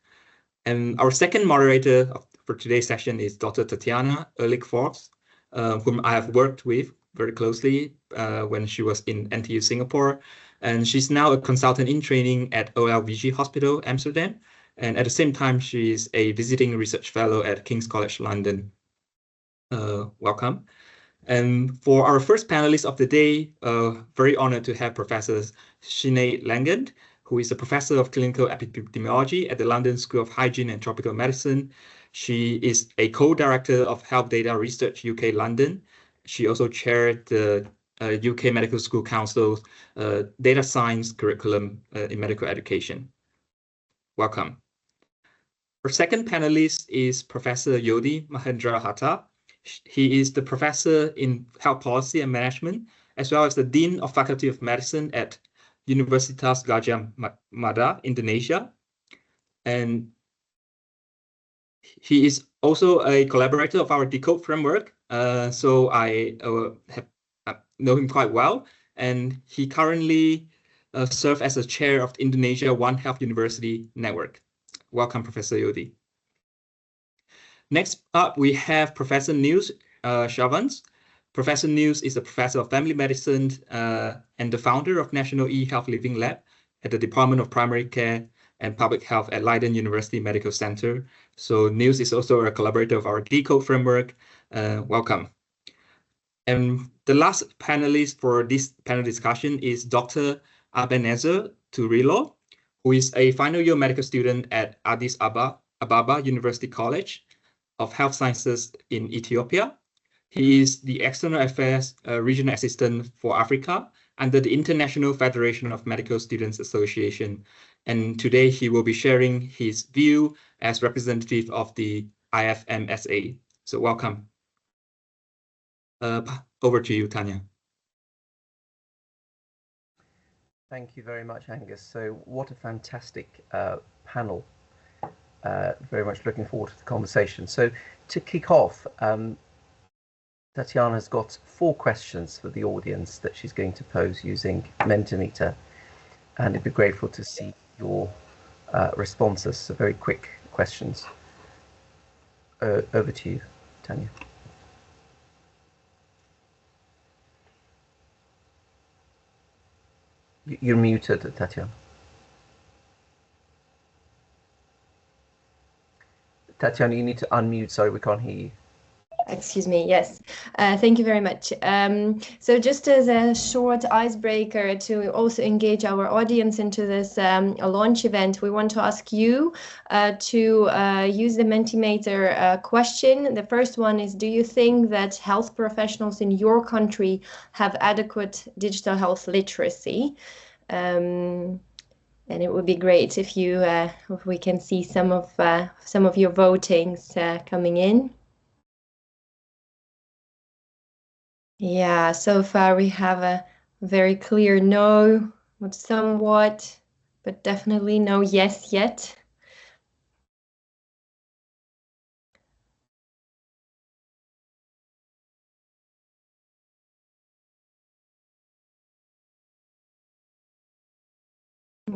And our second moderator for today's session is Dr. Tatiana Ehrlich-Forbes, whom I have worked with very closely when she was in NTU Singapore. And she's now a consultant in training at OLVG Hospital, Amsterdam. And at the same time, she is a visiting research fellow at King's College London. Welcome. And for our first panelist of the day, very honored to have Professor Sinead Langand, who is a professor of clinical epidemiology at the London School of Hygiene and Tropical Medicine. She is a co-director of Health Data Research UK London. She also chaired the UK Medical School Council's data science curriculum in medical education. Welcome. Our second panelist is Professor Yodi Mahendra Hatta. He is the professor in health policy and management, as well as the Dean of Faculty of Medicine at Universitas Gadjah Mada, Indonesia. And he is also a collaborator of our Decode framework. So I know him quite well. And he currently serves as a chair of the Indonesia One Health University Network. Welcome, Professor Yodi. Next up, we have Professor Niels Shavans. Professor Niels is a professor of family medicine and the founder of National eHealth Living Lab at the Department of Primary Care and Public Health at Leiden University Medical Center. So Niels is also a collaborator of our Decode framework. Welcome. And the last panelist for this panel discussion is Dr. Ebenezer Turilo, who is a final year medical student at Addis Ababa University College of Health Sciences in Ethiopia. He is the External Affairs Regional Assistant for Africa under the International Federation of Medical Students Association. And today he will be sharing his view as representative of the IFMSA. So welcome. Over to you, Tanya. Thank you very much, Angus. So what a fantastic panel. Very much looking forward to the conversation. So to kick off, Tatiana's got 4 questions for the audience that she's going to pose using Mentimeter, and it'd be grateful to see your responses. So very quick questions. Over to you, Tanya. You're muted, Tatiana. Tatiana, you need to unmute. Sorry, we can't hear you. Excuse me, yes. Thank you very much. So just as a short icebreaker to also engage our audience into this launch event, we want to ask you to use the Mentimeter question. The first one is, do you think that health professionals in your country have adequate digital health literacy? And it would be great if you, if we can see some of your votings coming in. Yeah, so far we have a very clear no, but somewhat, but definitely no yes yet.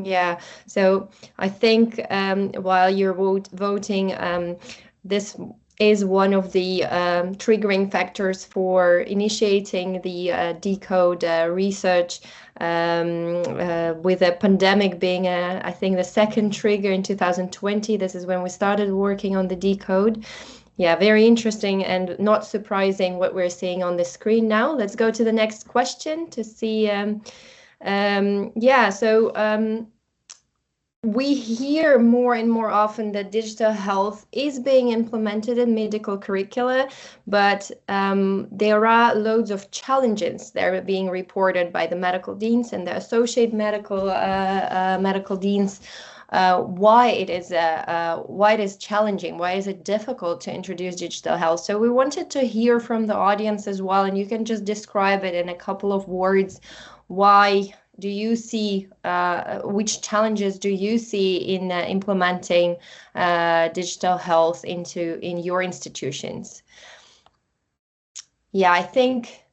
Yeah, so I think while you're voting, this is one of the triggering factors for initiating the Decode research, with the pandemic being, I think, the second trigger in 2020. This is when we started working on the Decode. Yeah, very interesting and not surprising what we're seeing on the screen now. Let's go to the next question to see. We hear more and more often that digital health is being implemented in medical curricula, but there are loads of challenges that are being reported by the medical deans and the associate medical deans. Why it is challenging, why is it difficult to introduce digital health? So we wanted to hear from the audience as well, and you can just describe it in a couple of words. Why do you see, which challenges do you see in implementing digital health in your institutions? Yeah, I think,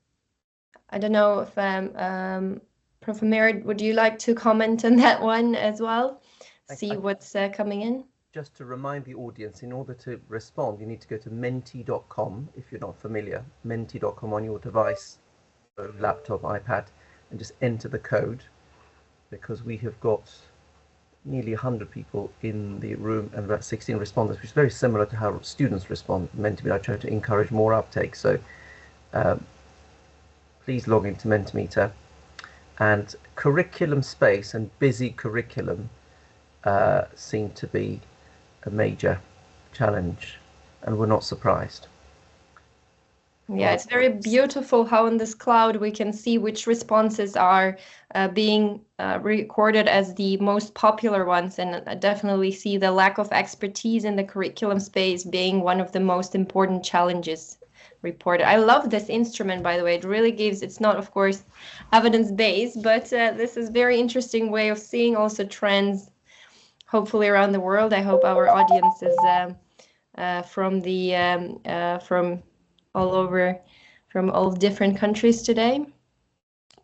I don't know if Prof. Merid, would you like to comment on that one as well? See what's coming in? Just to remind the audience, in order to respond, you need to go to menti.com if you're not familiar, menti.com on your device, laptop, iPad, and just enter the code, because we have got nearly 100 people in the room and about 16 responders, which is very similar to how students respond. Mentimeter, I try to encourage more uptake. So please log into Mentimeter. And curriculum space and busy curriculum seem to be a major challenge, and we're not surprised. Yeah, it's very beautiful how in this cloud we can see which responses are being recorded as the most popular ones, and I definitely see the lack of expertise in the curriculum space being one of the most important challenges. reported. I love this instrument, by the way. It really gives, it's not, of course, evidence-based, but this is very interesting way of seeing also trends, hopefully around the world. I hope our audience is from all over, from all different countries today.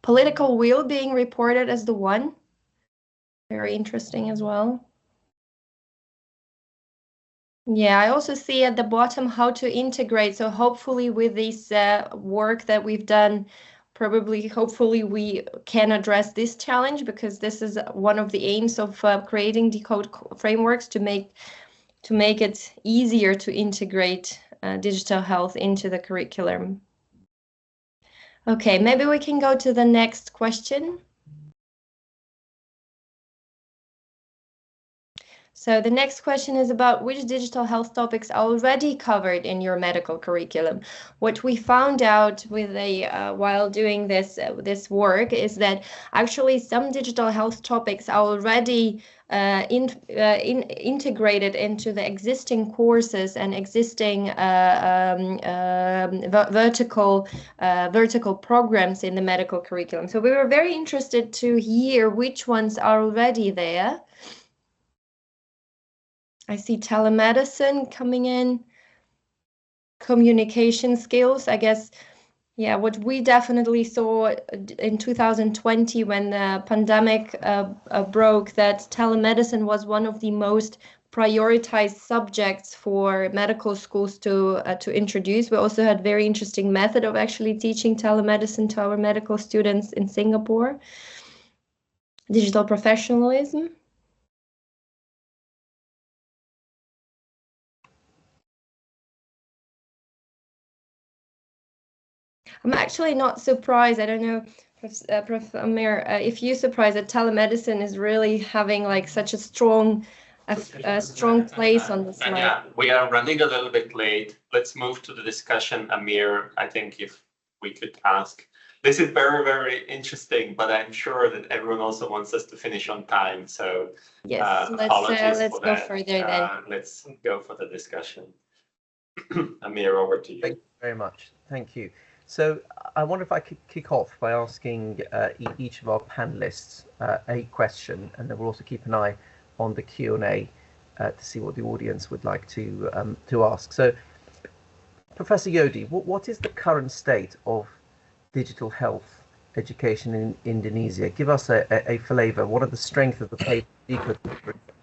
Political will being reported as the one. Very interesting as well. Yeah, I also see at the bottom how to integrate. So hopefully with this work that we've done, hopefully we can address this challenge, because this is one of the aims of creating decode frameworks to make it easier to integrate digital health into the curriculum. Okay, maybe we can go to the next question. So the next question is about which digital health topics are already covered in your medical curriculum. What we found out with while doing this work is that actually some digital health topics are already integrated into the existing courses and existing vertical programs in the medical curriculum. So we were very interested to hear which ones are already there. I see telemedicine coming in, communication skills, I guess. Yeah, what we definitely saw in 2020 when the pandemic broke, that telemedicine was one of the most prioritized subjects for medical schools to introduce. We also had very interesting method of actually teaching telemedicine to our medical students in Singapore. Digital professionalism. I'm actually not surprised. I don't know, Prof. Amir, if you're surprised that telemedicine is really having like such a strong place on the slide. Yeah, we are running a little bit late. Let's move to the discussion, Amir. I think if we could ask. This is very, very interesting, but I'm sure that everyone also wants us to finish on time. So yes, let's go further then. Let's go for the discussion. Amir, over to you. Thank you very much. Thank you. So I wonder if I could kick off by asking each of our panelists a question, and then we'll also keep an eye on the Q&A to see what the audience would like to ask. So, Professor Yodi, what is the current state of digital health education in Indonesia? Give us a flavour. What are the strengths of the paper? It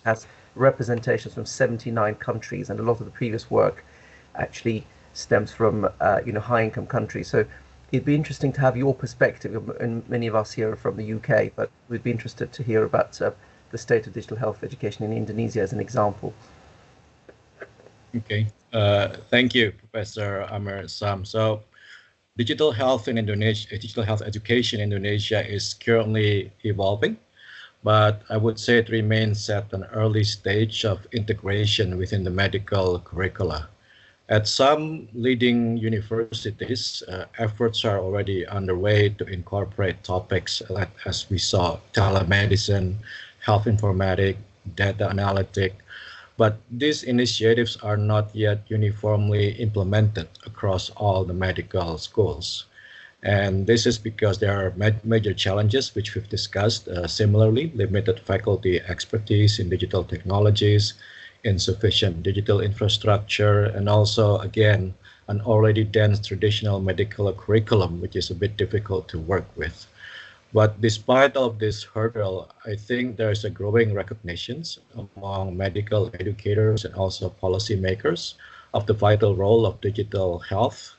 has representations from 79 countries, and a lot of the previous work actually stems from high-income countries. So it'd be interesting to have your perspective, and many of us here are from the UK, but we'd be interested to hear about the state of digital health education in Indonesia as an example. Okay, thank you, Professor Amir Sam. So digital health in Indonesia, digital health education in Indonesia is currently evolving, but I would say it remains at an early stage of integration within the medical curricula. At some leading universities, efforts are already underway to incorporate topics like, as we saw, telemedicine, health informatics, data analytics, but these initiatives are not yet uniformly implemented across all the medical schools. And this is because there are major challenges which we've discussed. Similarly, limited faculty expertise in digital technologies, insufficient digital infrastructure, and also, again, an already dense traditional medical curriculum, which is a bit difficult to work with. But despite all of this hurdle, I think there is a growing recognition among medical educators and also policymakers of the vital role of digital health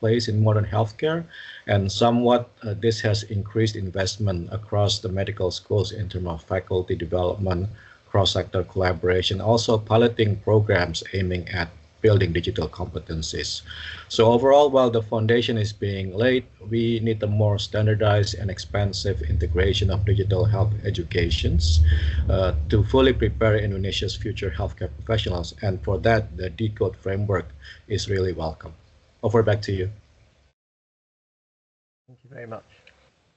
plays in modern healthcare, and somewhat this has increased investment across the medical schools in terms of faculty development, cross-sector collaboration, also piloting programs aiming at building digital competencies. So overall, while the foundation is being laid, we need a more standardized and expansive integration of digital health educations to fully prepare Indonesia's future healthcare professionals. And for that, the Decode framework is really welcome. Over back to you. Thank you very much.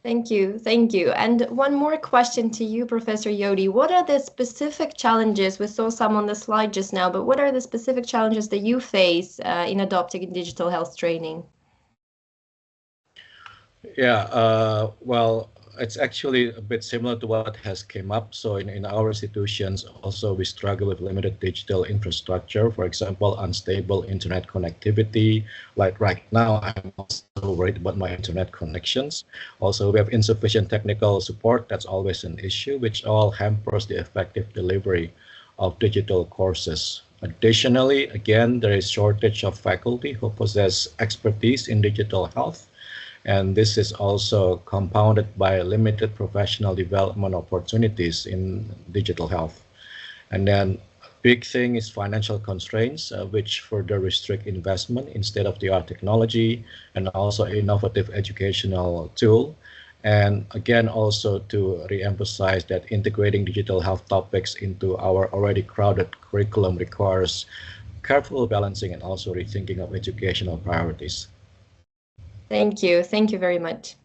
Thank you. Thank you. And one more question to you, Professor Yodi. What are the specific challenges? We saw some on the slide just now, but what are the specific challenges that you face in adopting digital health training? Yeah, well, it's actually a bit similar to what has came up. So in our institutions, also we struggle with limited digital infrastructure. For example, unstable internet connectivity. Like right now, I'm also worried about my internet connections. Also, we have insufficient technical support. That's always an issue, which all hampers the effective delivery of digital courses. Additionally, again, there is shortage of faculty who possess expertise in digital health. And this is also compounded by limited professional development opportunities in digital health. And then a big thing is financial constraints, which further restrict investment in state-of-the-art technology and also innovative educational tool. And again, also to re-emphasize that integrating digital health topics into our already crowded curriculum requires careful balancing and also rethinking of educational priorities. Thank you. Thank you very much.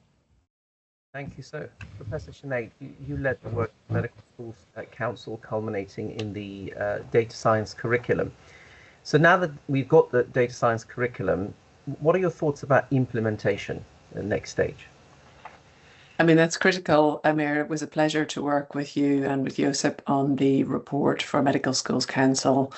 Thank you. So, Professor Sinead, you led the work at Medical Schools Council culminating in the data science curriculum. So now that we've got the data science curriculum, what are your thoughts about implementation, the next stage? I mean, that's critical. Amir, it was a pleasure to work with you and with Josip on the report for Medical Schools Council.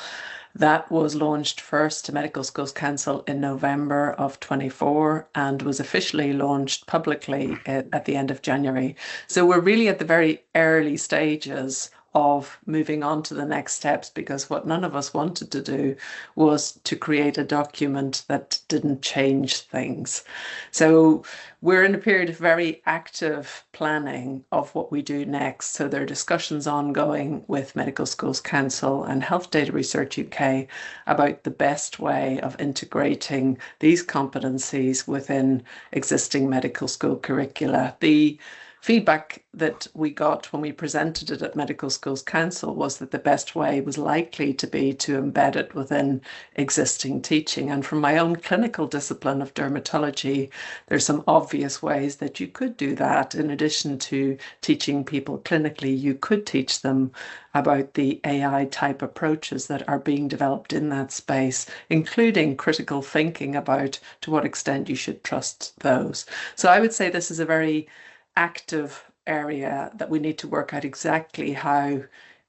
That was launched first to Medical Schools Council in November of 24 and was officially launched publicly at the end of January. So we're really at the very early stages of moving on to the next steps, because what none of us wanted to do was to create a document that didn't change things. So we're in a period of very active planning of what we do next. So there are discussions ongoing with Medical Schools Council and Health Data Research UK about the best way of integrating these competencies within existing medical school curricula. The feedback that we got when we presented it at Medical Schools Council was that the best way was likely to be to embed it within existing teaching. And from my own clinical discipline of dermatology, there's some obvious ways that you could do that. In addition to teaching people clinically, you could teach them about the AI type approaches that are being developed in that space, including critical thinking about to what extent you should trust those. So I would say this is a very active area that we need to work out exactly how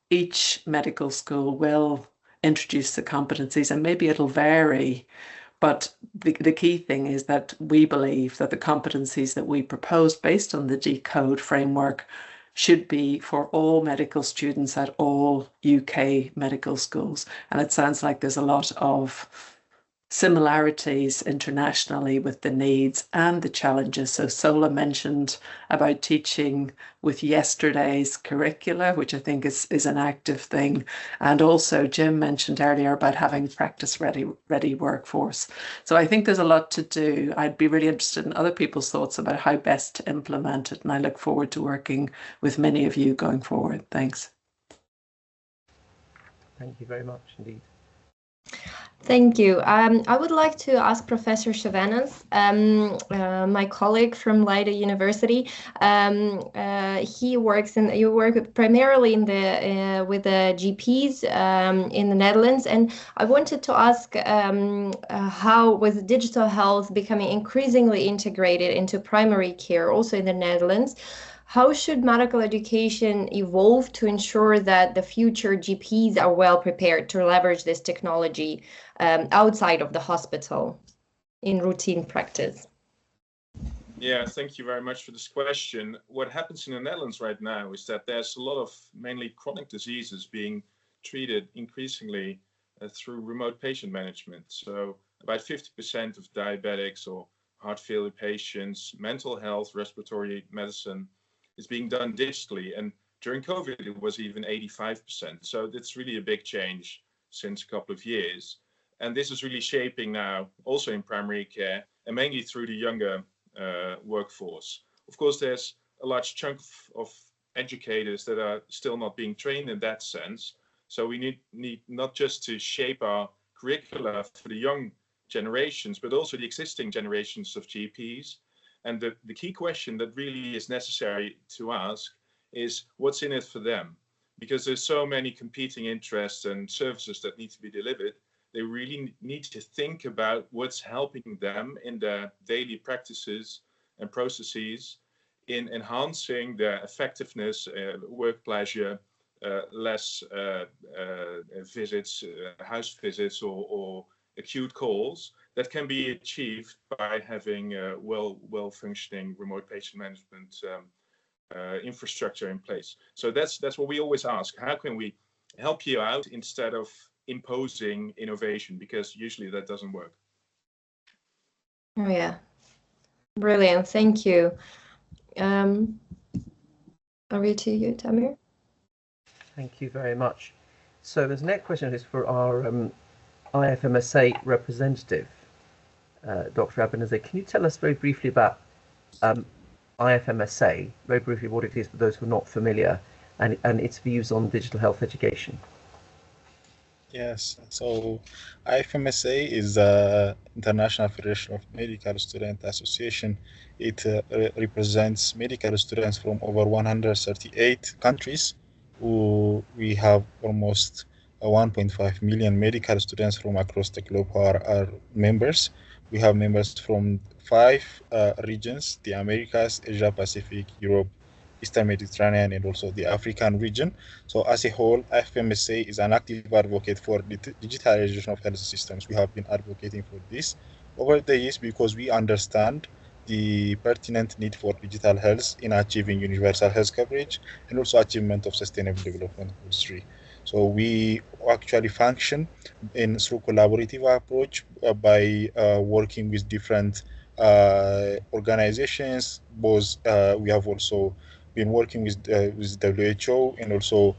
each medical school will introduce the competencies, and maybe it'll vary. But the key thing is that we believe that the competencies that we propose based on the Decode framework should be for all medical students at all UK medical schools. And it sounds like there's a lot of similarities internationally with the needs and the challenges. So Sola mentioned about teaching with yesterday's curricula, which I think is an active thing. And also Jim mentioned earlier about having practice ready workforce. So I think there's a lot to do. I'd be really interested in other people's thoughts about how best to implement it. And I look forward to working with many of you going forward. Thanks. Thank you very much indeed. Thank you. I would like to ask Professor Chavanas, my colleague from Leiden University. You work primarily with the GPs in the Netherlands, and I wanted to ask how, with digital health becoming increasingly integrated into primary care, also in the Netherlands, how should medical education evolve to ensure that the future GPs are well prepared to leverage this technology outside of the hospital in routine practice? Yeah, thank you very much for this question. What happens in the Netherlands right now is that there's a lot of mainly chronic diseases being treated increasingly through remote patient management. So about 50% of diabetics or heart failure patients, mental health, respiratory medicine is being done digitally. And during COVID, it was even 85%. So that's really a big change since a couple of years. And this is really shaping now also in primary care and mainly through the younger workforce. Of course, there's a large chunk of educators that are still not being trained in that sense. So we need not just to shape our curricula for the young generations, but also the existing generations of GPs. And the key question that really is necessary to ask is what's in it for them? Because there's so many competing interests and services that need to be delivered. They really need to think about what's helping them in their daily practices and processes in enhancing their effectiveness, work pleasure, less visits, house visits, or acute calls that can be achieved by having well-functioning remote patient management infrastructure in place. So that's what we always ask. How can we help you out instead of imposing innovation? Because usually that doesn't work. Oh yeah, brilliant. Thank you. Over to you, Tamir. Thank you very much. So the next question is for our IFMSA representative, Dr. Abenazir. Can you tell us very briefly about IFMSA, very briefly what it is for those who are not familiar, and its views on digital health education? Yes, so IFMSA is the International Federation of Medical Student Association. It represents medical students from over 138 countries. We have almost 1.5 million medical students from across the globe who are members. We have members from 5 regions: the Americas, Asia Pacific, Europe, Eastern Mediterranean, and also the African region. So as a whole, IFMSA is an active advocate for the digitalization of health systems. We have been advocating for this over the years because we understand the pertinent need for digital health in achieving universal health coverage and also achievement of sustainable development goals 3. So we actually function through collaborative approach by working with different organizations. Both we have also been working with WHO and also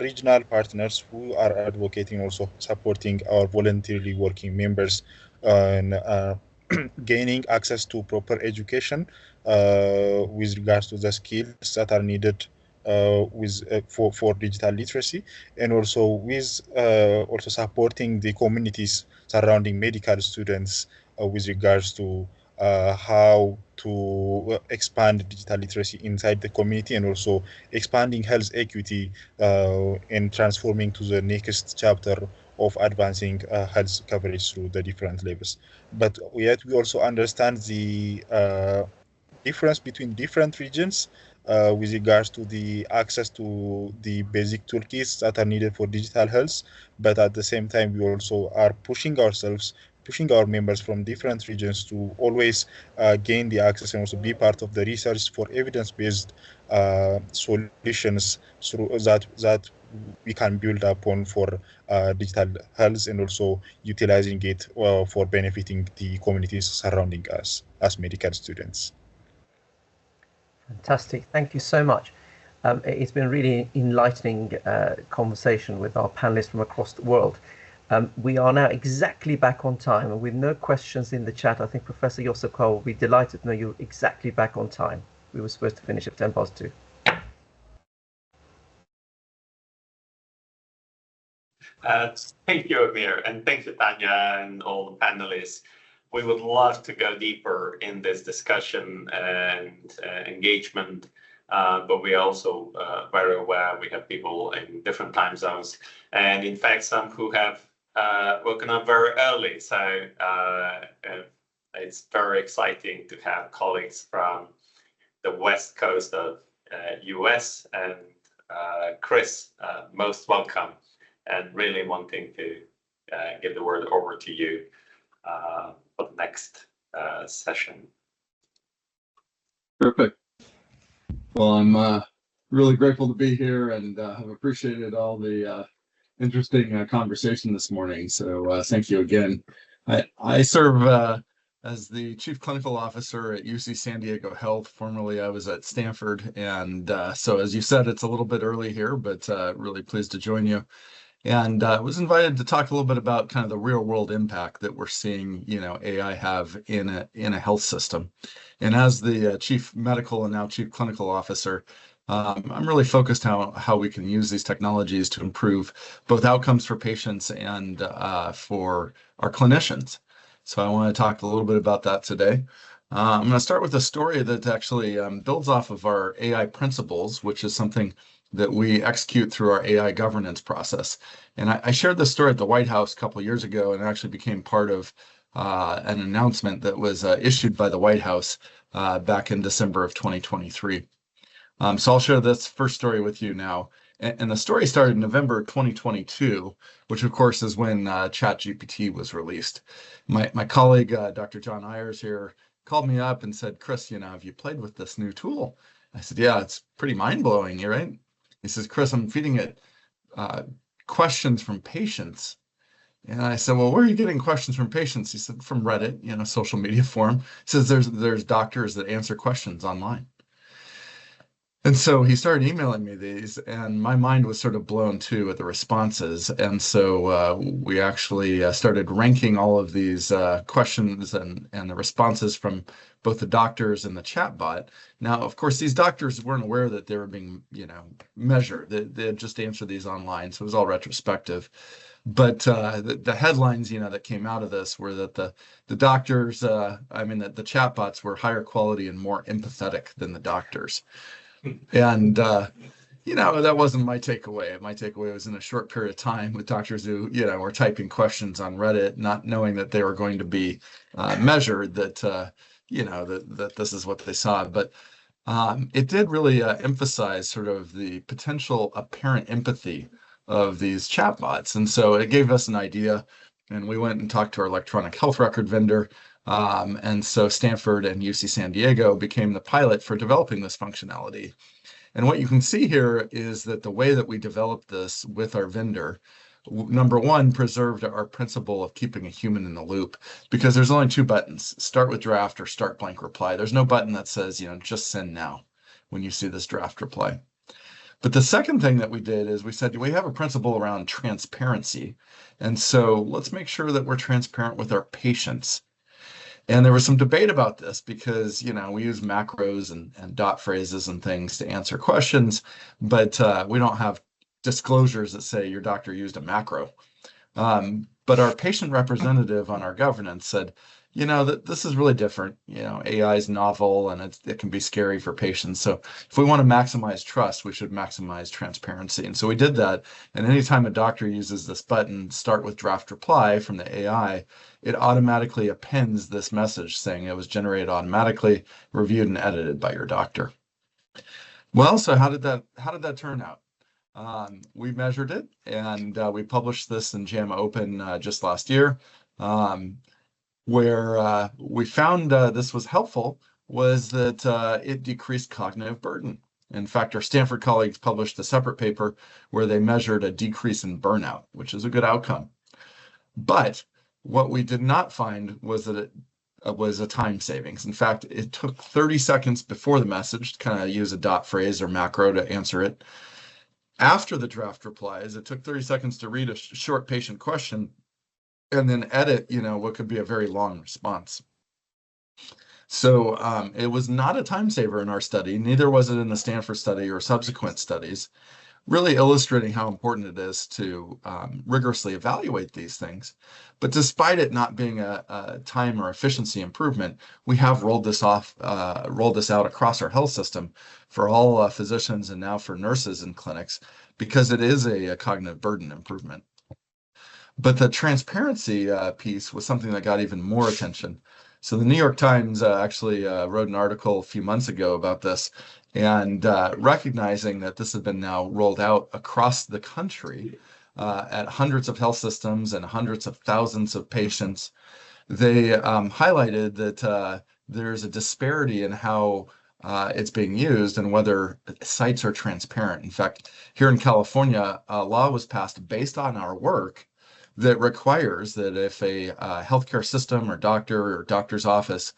regional partners who are advocating, also supporting our voluntarily working members and gaining access to proper education with regards to the skills that are needed for digital literacy, and also with also supporting the communities surrounding medical students with regards to how to expand digital literacy inside the community, and also expanding health equity and transforming to the next chapter of advancing health coverage through the different levels. But yet we also understand the difference between different regions with regards to the access to the basic toolkits that are needed for digital health. But at the same time, we also are pushing our members from different regions to always gain the access and also be part of the research for evidence-based solutions through that we can build upon for digital health, and also utilizing it for benefiting the communities surrounding us as medical students. Fantastic. Thank you so much. It's been a really enlightening conversation with our panelists from across the world. We are now exactly back on time, and with no questions in the chat, I think Professor Josip Cole will be delighted to know you're exactly back on time. We were supposed to finish at 2:10. Thank you, Amir, and thank you, Tanya, and all the panelists. We would love to go deeper in this discussion and engagement, but we are also very aware we have people in different time zones, and in fact, some who have woken up very early. So it's very exciting to have colleagues from the West Coast of US, and Chris, most welcome, and really wanting to give the word over to you for the next session. Perfect. Well, I'm really grateful to be here, and have appreciated all the interesting conversation this morning. So thank you again. I serve as the Chief Clinical Officer at UC San Diego Health. Formerly, I was at Stanford. And so as you said, it's a little bit early here, but really pleased to join you. And I was invited to talk a little bit about kind of the real world impact that we're seeing, AI have in a health system. And as the Chief Medical and now Chief Clinical Officer, I'm really focused how we can use these technologies to improve both outcomes for patients and for our clinicians. So I want to talk a little bit about that today. I'm going to start with a story that actually builds off of our AI principles, which is something that we execute through our AI governance process. And I shared this story at the White House a couple of years ago, and it actually became part of an announcement that was issued by the White House back in December of 2023. So I'll share this first story with you now. And the story started in November 2022, which of course is when ChatGPT was released. My colleague, Dr. John Ayers here, called me up and said, Chris, have you played with this new tool? I said, yeah, it's pretty mind-blowing, right? He says, Chris, I'm feeding it questions from patients. And I said, well, where are you getting questions from patients? He said, from Reddit, social media forum. He says, there's doctors that answer questions online. And so he started emailing me these, and my mind was sort of blown too at the responses. And so we actually started ranking all of these questions and the responses from both the doctors and the chatbot. Now, of course, these doctors weren't aware that they were being, measured. They had just answered these online, so it was all retrospective. But the headlines, that came out of this were that the doctors, that the chatbots were higher quality and more empathetic than the doctors. And, that wasn't my takeaway. My takeaway was in a short period of time with doctors who, were typing questions on Reddit, not knowing that they were going to be measured, that this is what they saw. But it did really emphasize sort of the potential apparent empathy of these chatbots. And so it gave us an idea, and we went and talked to our electronic health record vendor. And so Stanford and UC San Diego became the pilot for developing this functionality. And what you can see here is that the way that we developed this with our vendor, number one, preserved our principle of keeping a human in the loop, because there's only two buttons, start with draft or start blank reply. There's no button that says, just send now when you see this draft reply. But the second thing that we did is we said, we have a principle around transparency. And so let's make sure that we're transparent with our patients. And there was some debate about this because, we use macros and dot phrases and things to answer questions, but we don't have disclosures that say your doctor used a macro. But our patient representative on our governance said, that this is really different. AI is novel and it can be scary for patients. So if we want to maximize trust, we should maximize transparency. And so we did that. And anytime a doctor uses this button, start with draft reply from the AI, it automatically appends this message saying it was generated automatically, reviewed and edited by your doctor. Well, so how did that turn out? We measured it, and we published this in JAMA Open just last year. Where we found this was helpful was that it decreased cognitive burden. In fact, our Stanford colleagues published a separate paper where they measured a decrease in burnout, which is a good outcome. But what we did not find was that it was a time savings. In fact, it took 30 seconds before the message to kind of use a dot phrase or macro to answer it. After the draft replies, it took 30 seconds to read a short patient question and then edit, what could be a very long response. So it was not a time saver in our study, neither was it in the Stanford study or subsequent studies, really illustrating how important it is to rigorously evaluate these things. But despite it not being a time or efficiency improvement, we have rolled this out across our health system for all physicians and now for nurses in clinics, because it is a cognitive burden improvement. But the transparency piece was something that got even more attention. So the New York Times actually wrote an article a few months ago about this, and recognizing that this had been now rolled out across the country at hundreds of health systems and hundreds of thousands of patients, they highlighted that there's a disparity in how it's being used and whether sites are transparent. In fact, here in California, a law was passed based on our work that requires that if a healthcare system or doctor's office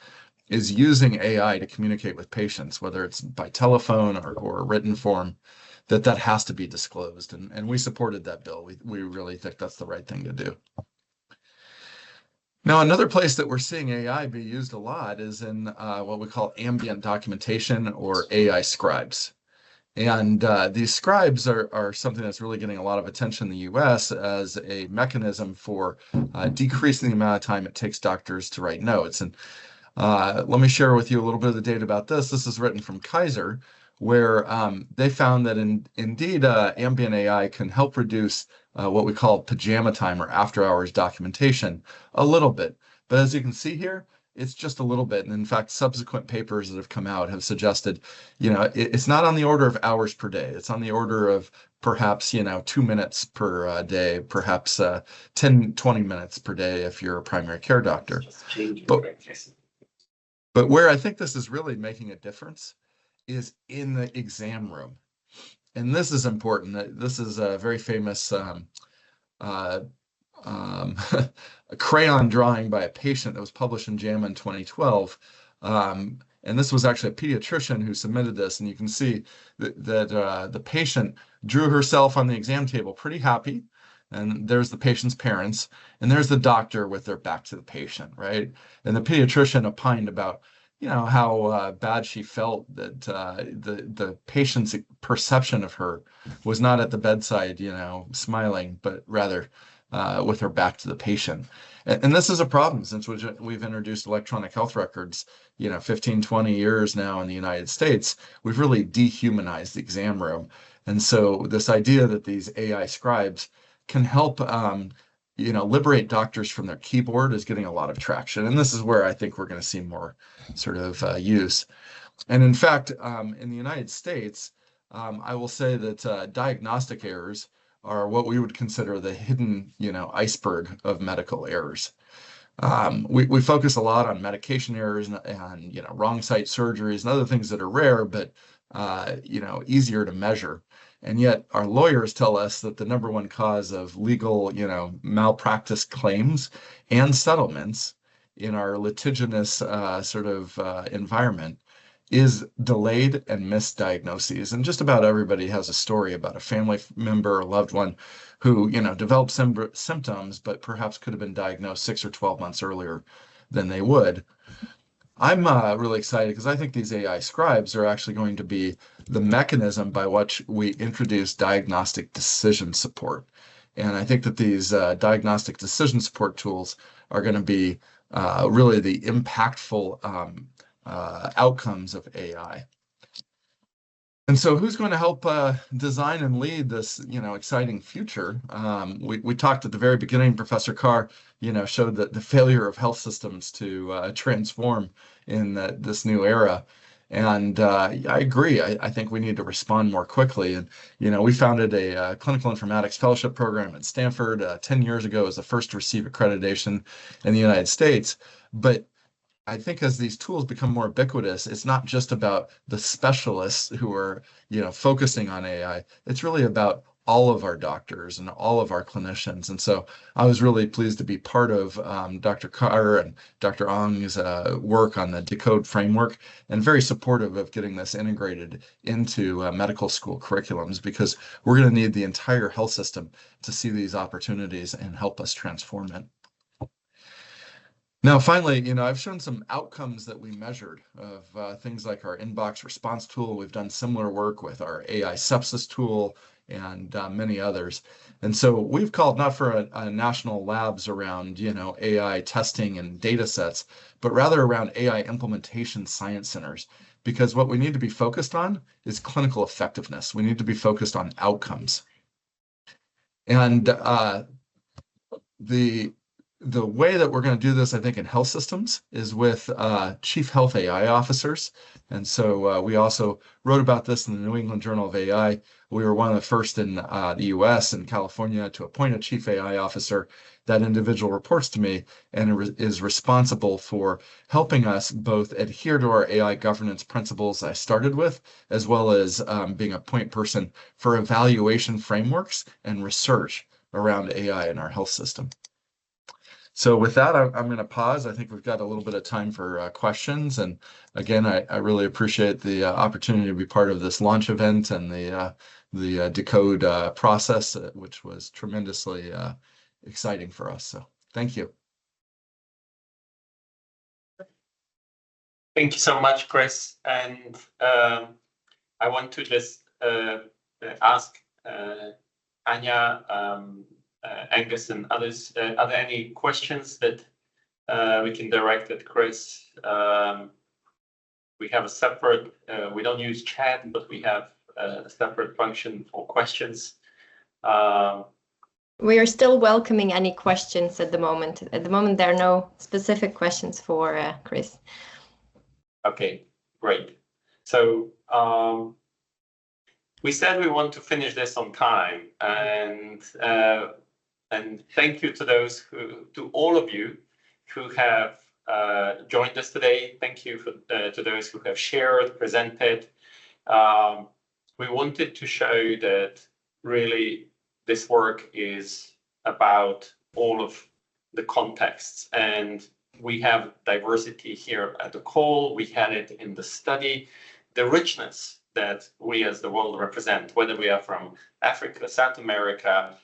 is using AI to communicate with patients, whether it's by telephone or written form, that has to be disclosed. And we supported that bill. We really think that's the right thing to do. Now, another place that we're seeing AI be used a lot is in what we call ambient documentation or AI scribes. And these scribes are something that's really getting a lot of attention in the US as a mechanism for decreasing the amount of time it takes doctors to write notes. And Let me share with you a little bit of the data about this. This is written from Kaiser, where they found that indeed ambient AI can help reduce what we call pajama time or after hours documentation a little bit. But as you can see here, it's just a little bit. And in fact, subsequent papers that have come out have suggested, it's not on the order of hours per day. It's on the order of perhaps, 2 minutes per day, perhaps 10, 20 minutes per day if you're a primary care doctor. But where I think this is really making a difference is in the exam room. And this is important. This is a very famous a crayon drawing by a patient that was published in JAMA in 2012. And this was actually a pediatrician who submitted this. And you can see that the patient drew herself on the exam table pretty happy. And there's the patient's parents. And there's the doctor with their back to the patient, right? And the pediatrician opined about, how bad she felt that the patient's perception of her was not at the bedside, smiling, but rather with her back to the patient. And this is a problem since we've introduced electronic health records, 15, 20 years now in the United States. We've really dehumanized the exam room. And so this idea that these AI scribes can help liberate doctors from their keyboard is getting a lot of traction. And this is where I think we're going to see more sort of use. And in fact, in the United States, I will say that diagnostic errors are what we would consider the hidden, iceberg of medical errors. We focus a lot on medication errors and wrong site surgeries and other things that are rare, but easier to measure. And yet our lawyers tell us that the number one cause of legal, malpractice claims and settlements in our litigious environment is delayed and misdiagnoses. And just about everybody has a story about a family member or loved one who, developed symptoms, but perhaps could have been diagnosed 6 or 12 months earlier than they would. I'm really excited because I think these AI scribes are actually going to be the mechanism by which we introduce diagnostic decision support. And I think that these diagnostic decision support tools are going to be really the impactful outcomes of AI. And so who's going to help design and lead this, exciting future? We talked at the very beginning, Professor Carr, showed that the failure of health systems to transform in this new era. And I agree. I think we need to respond more quickly. And, we founded a clinical informatics fellowship program at Stanford 10 years ago as the first to receive accreditation in the United States. But I think as these tools become more ubiquitous, it's not just about the specialists who are, focusing on AI. It's really about all of our doctors and all of our clinicians. And so I was really pleased to be part of Dr. Carr and Dr. Ong's work on the DECODE framework, and very supportive of getting this integrated into medical school curriculums, because we're going to need the entire health system to see these opportunities and help us transform it. Now, finally, I've shown some outcomes that we measured of things like our inbox response tool. We've done similar work with our AI sepsis tool and many others. And so we've called not for a national labs around, AI testing and data sets, but rather around AI implementation science centers, because what we need to be focused on is clinical effectiveness. We need to be focused on outcomes. And the way that we're going to do this, I think, in health systems is with chief health AI officers. And so we also wrote about this in the New England Journal of AI. We were one of the first in the US and California to appoint a chief AI officer. That individual reports to me and is responsible for helping us both adhere to our AI governance principles I started with, as well as being a point person for evaluation frameworks and research around AI in our health system. So with that, I'm going to pause. I think we've got a little bit of time for questions. And again, I really appreciate the opportunity to be part of this launch event and the DECODE process, which was tremendously exciting for us. So thank you. Thank you so much, Chris. And I want to just ask Anya, Angus and others, are there any questions that we can direct at Chris. We have a separate, we don't use chat, but we have a separate function for questions. We are still welcoming any questions at the moment. At the moment, there are no specific questions for Chris. Okay, great. So we said we want to finish this on time, and thank you to those to all of you who have joined us today. Thank you to those who have shared, presented. We wanted to show that really this work is about all of the contexts, and we have diversity here at the call. We had it in the study, the richness that we as the world represent, whether we are from Africa, South America,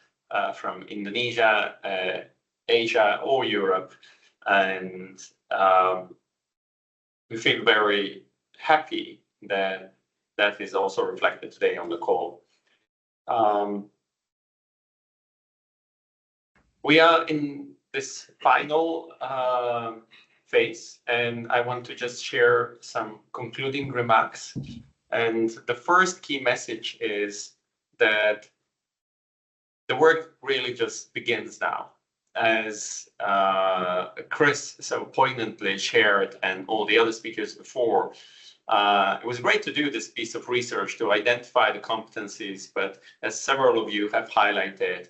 from Indonesia, Asia, or Europe. And we feel very happy that that is also reflected today on the call. We are in this final phase, and I want to just share some concluding remarks. And the first key message is that the work really just begins now. As Chris so poignantly shared, and all the other speakers before, it was great to do this piece of research to identify the competencies, but as several of you have highlighted,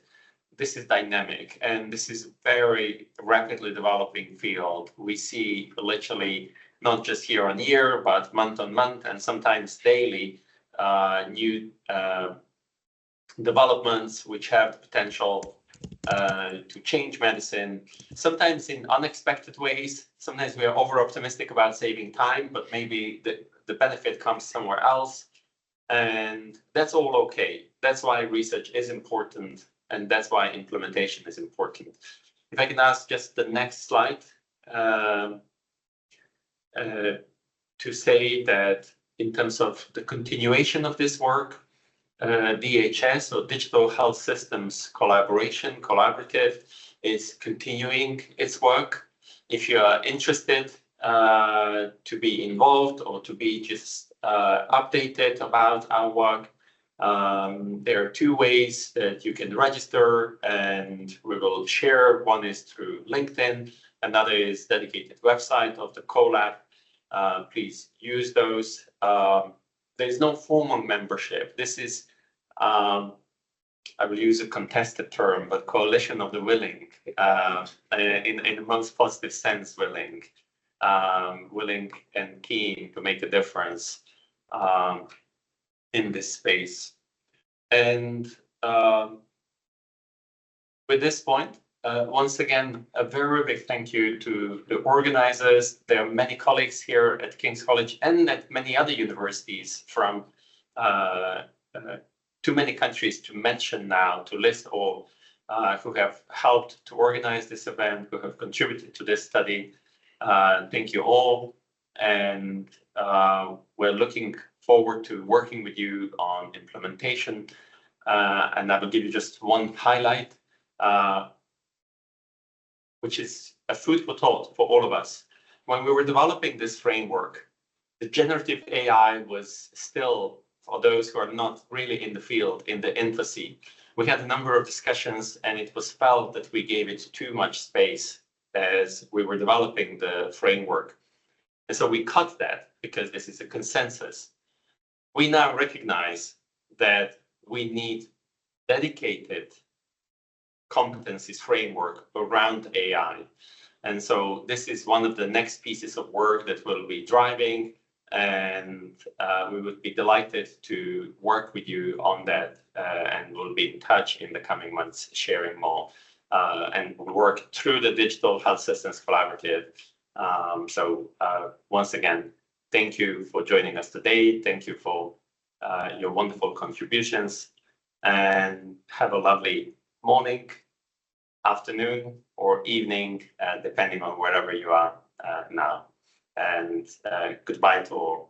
this is dynamic, and this is a very rapidly developing field. We see literally not just year on year, but month on month, and sometimes daily, new developments which have the potential to change medicine, sometimes in unexpected ways. Sometimes we are over optimistic about saving time, but maybe the benefit comes somewhere else. And that's all okay. That's why research is important, and that's why implementation is important. If I can ask just the next slide, to say that in terms of the continuation of this work, DHS, or Digital Health Systems Collaborative, is continuing its work. If you are interested to be involved or to be just updated about our work, there are two ways that you can register, and we will share. One is through LinkedIn, another is dedicated website of the CoLab. Please use those. There's no formal membership. This is, I will use a contested term, but coalition of the willing, in the most positive sense, willing and keen to make a difference in this space. And with this point, once again, a very big thank you to the organizers. There are many colleagues here at King's College and at many other universities from too many countries to mention now, to list all, who have helped to organize this event, who have contributed to this study. Thank you all. And we're looking forward to working with you on implementation. And I will give you just one highlight, which is a food for thought for all of us. When we were developing this framework, the generative AI was still, for those who are not really in the field, in the infancy. We had a number of discussions, and it was felt that we gave it too much space as we were developing the framework. And so we cut that because this is a consensus. We now recognize that we need dedicated competencies framework around AI. And so this is one of the next pieces of work that we'll be driving, and we would be delighted to work with you on that, and we'll be in touch in the coming months, sharing more, and we'll work through the Digital Health Systems Collaborative. So once again, thank you for joining us today. Thank you for your wonderful contributions, and have a lovely morning, afternoon, or evening, depending on wherever you are now. And goodbye to all.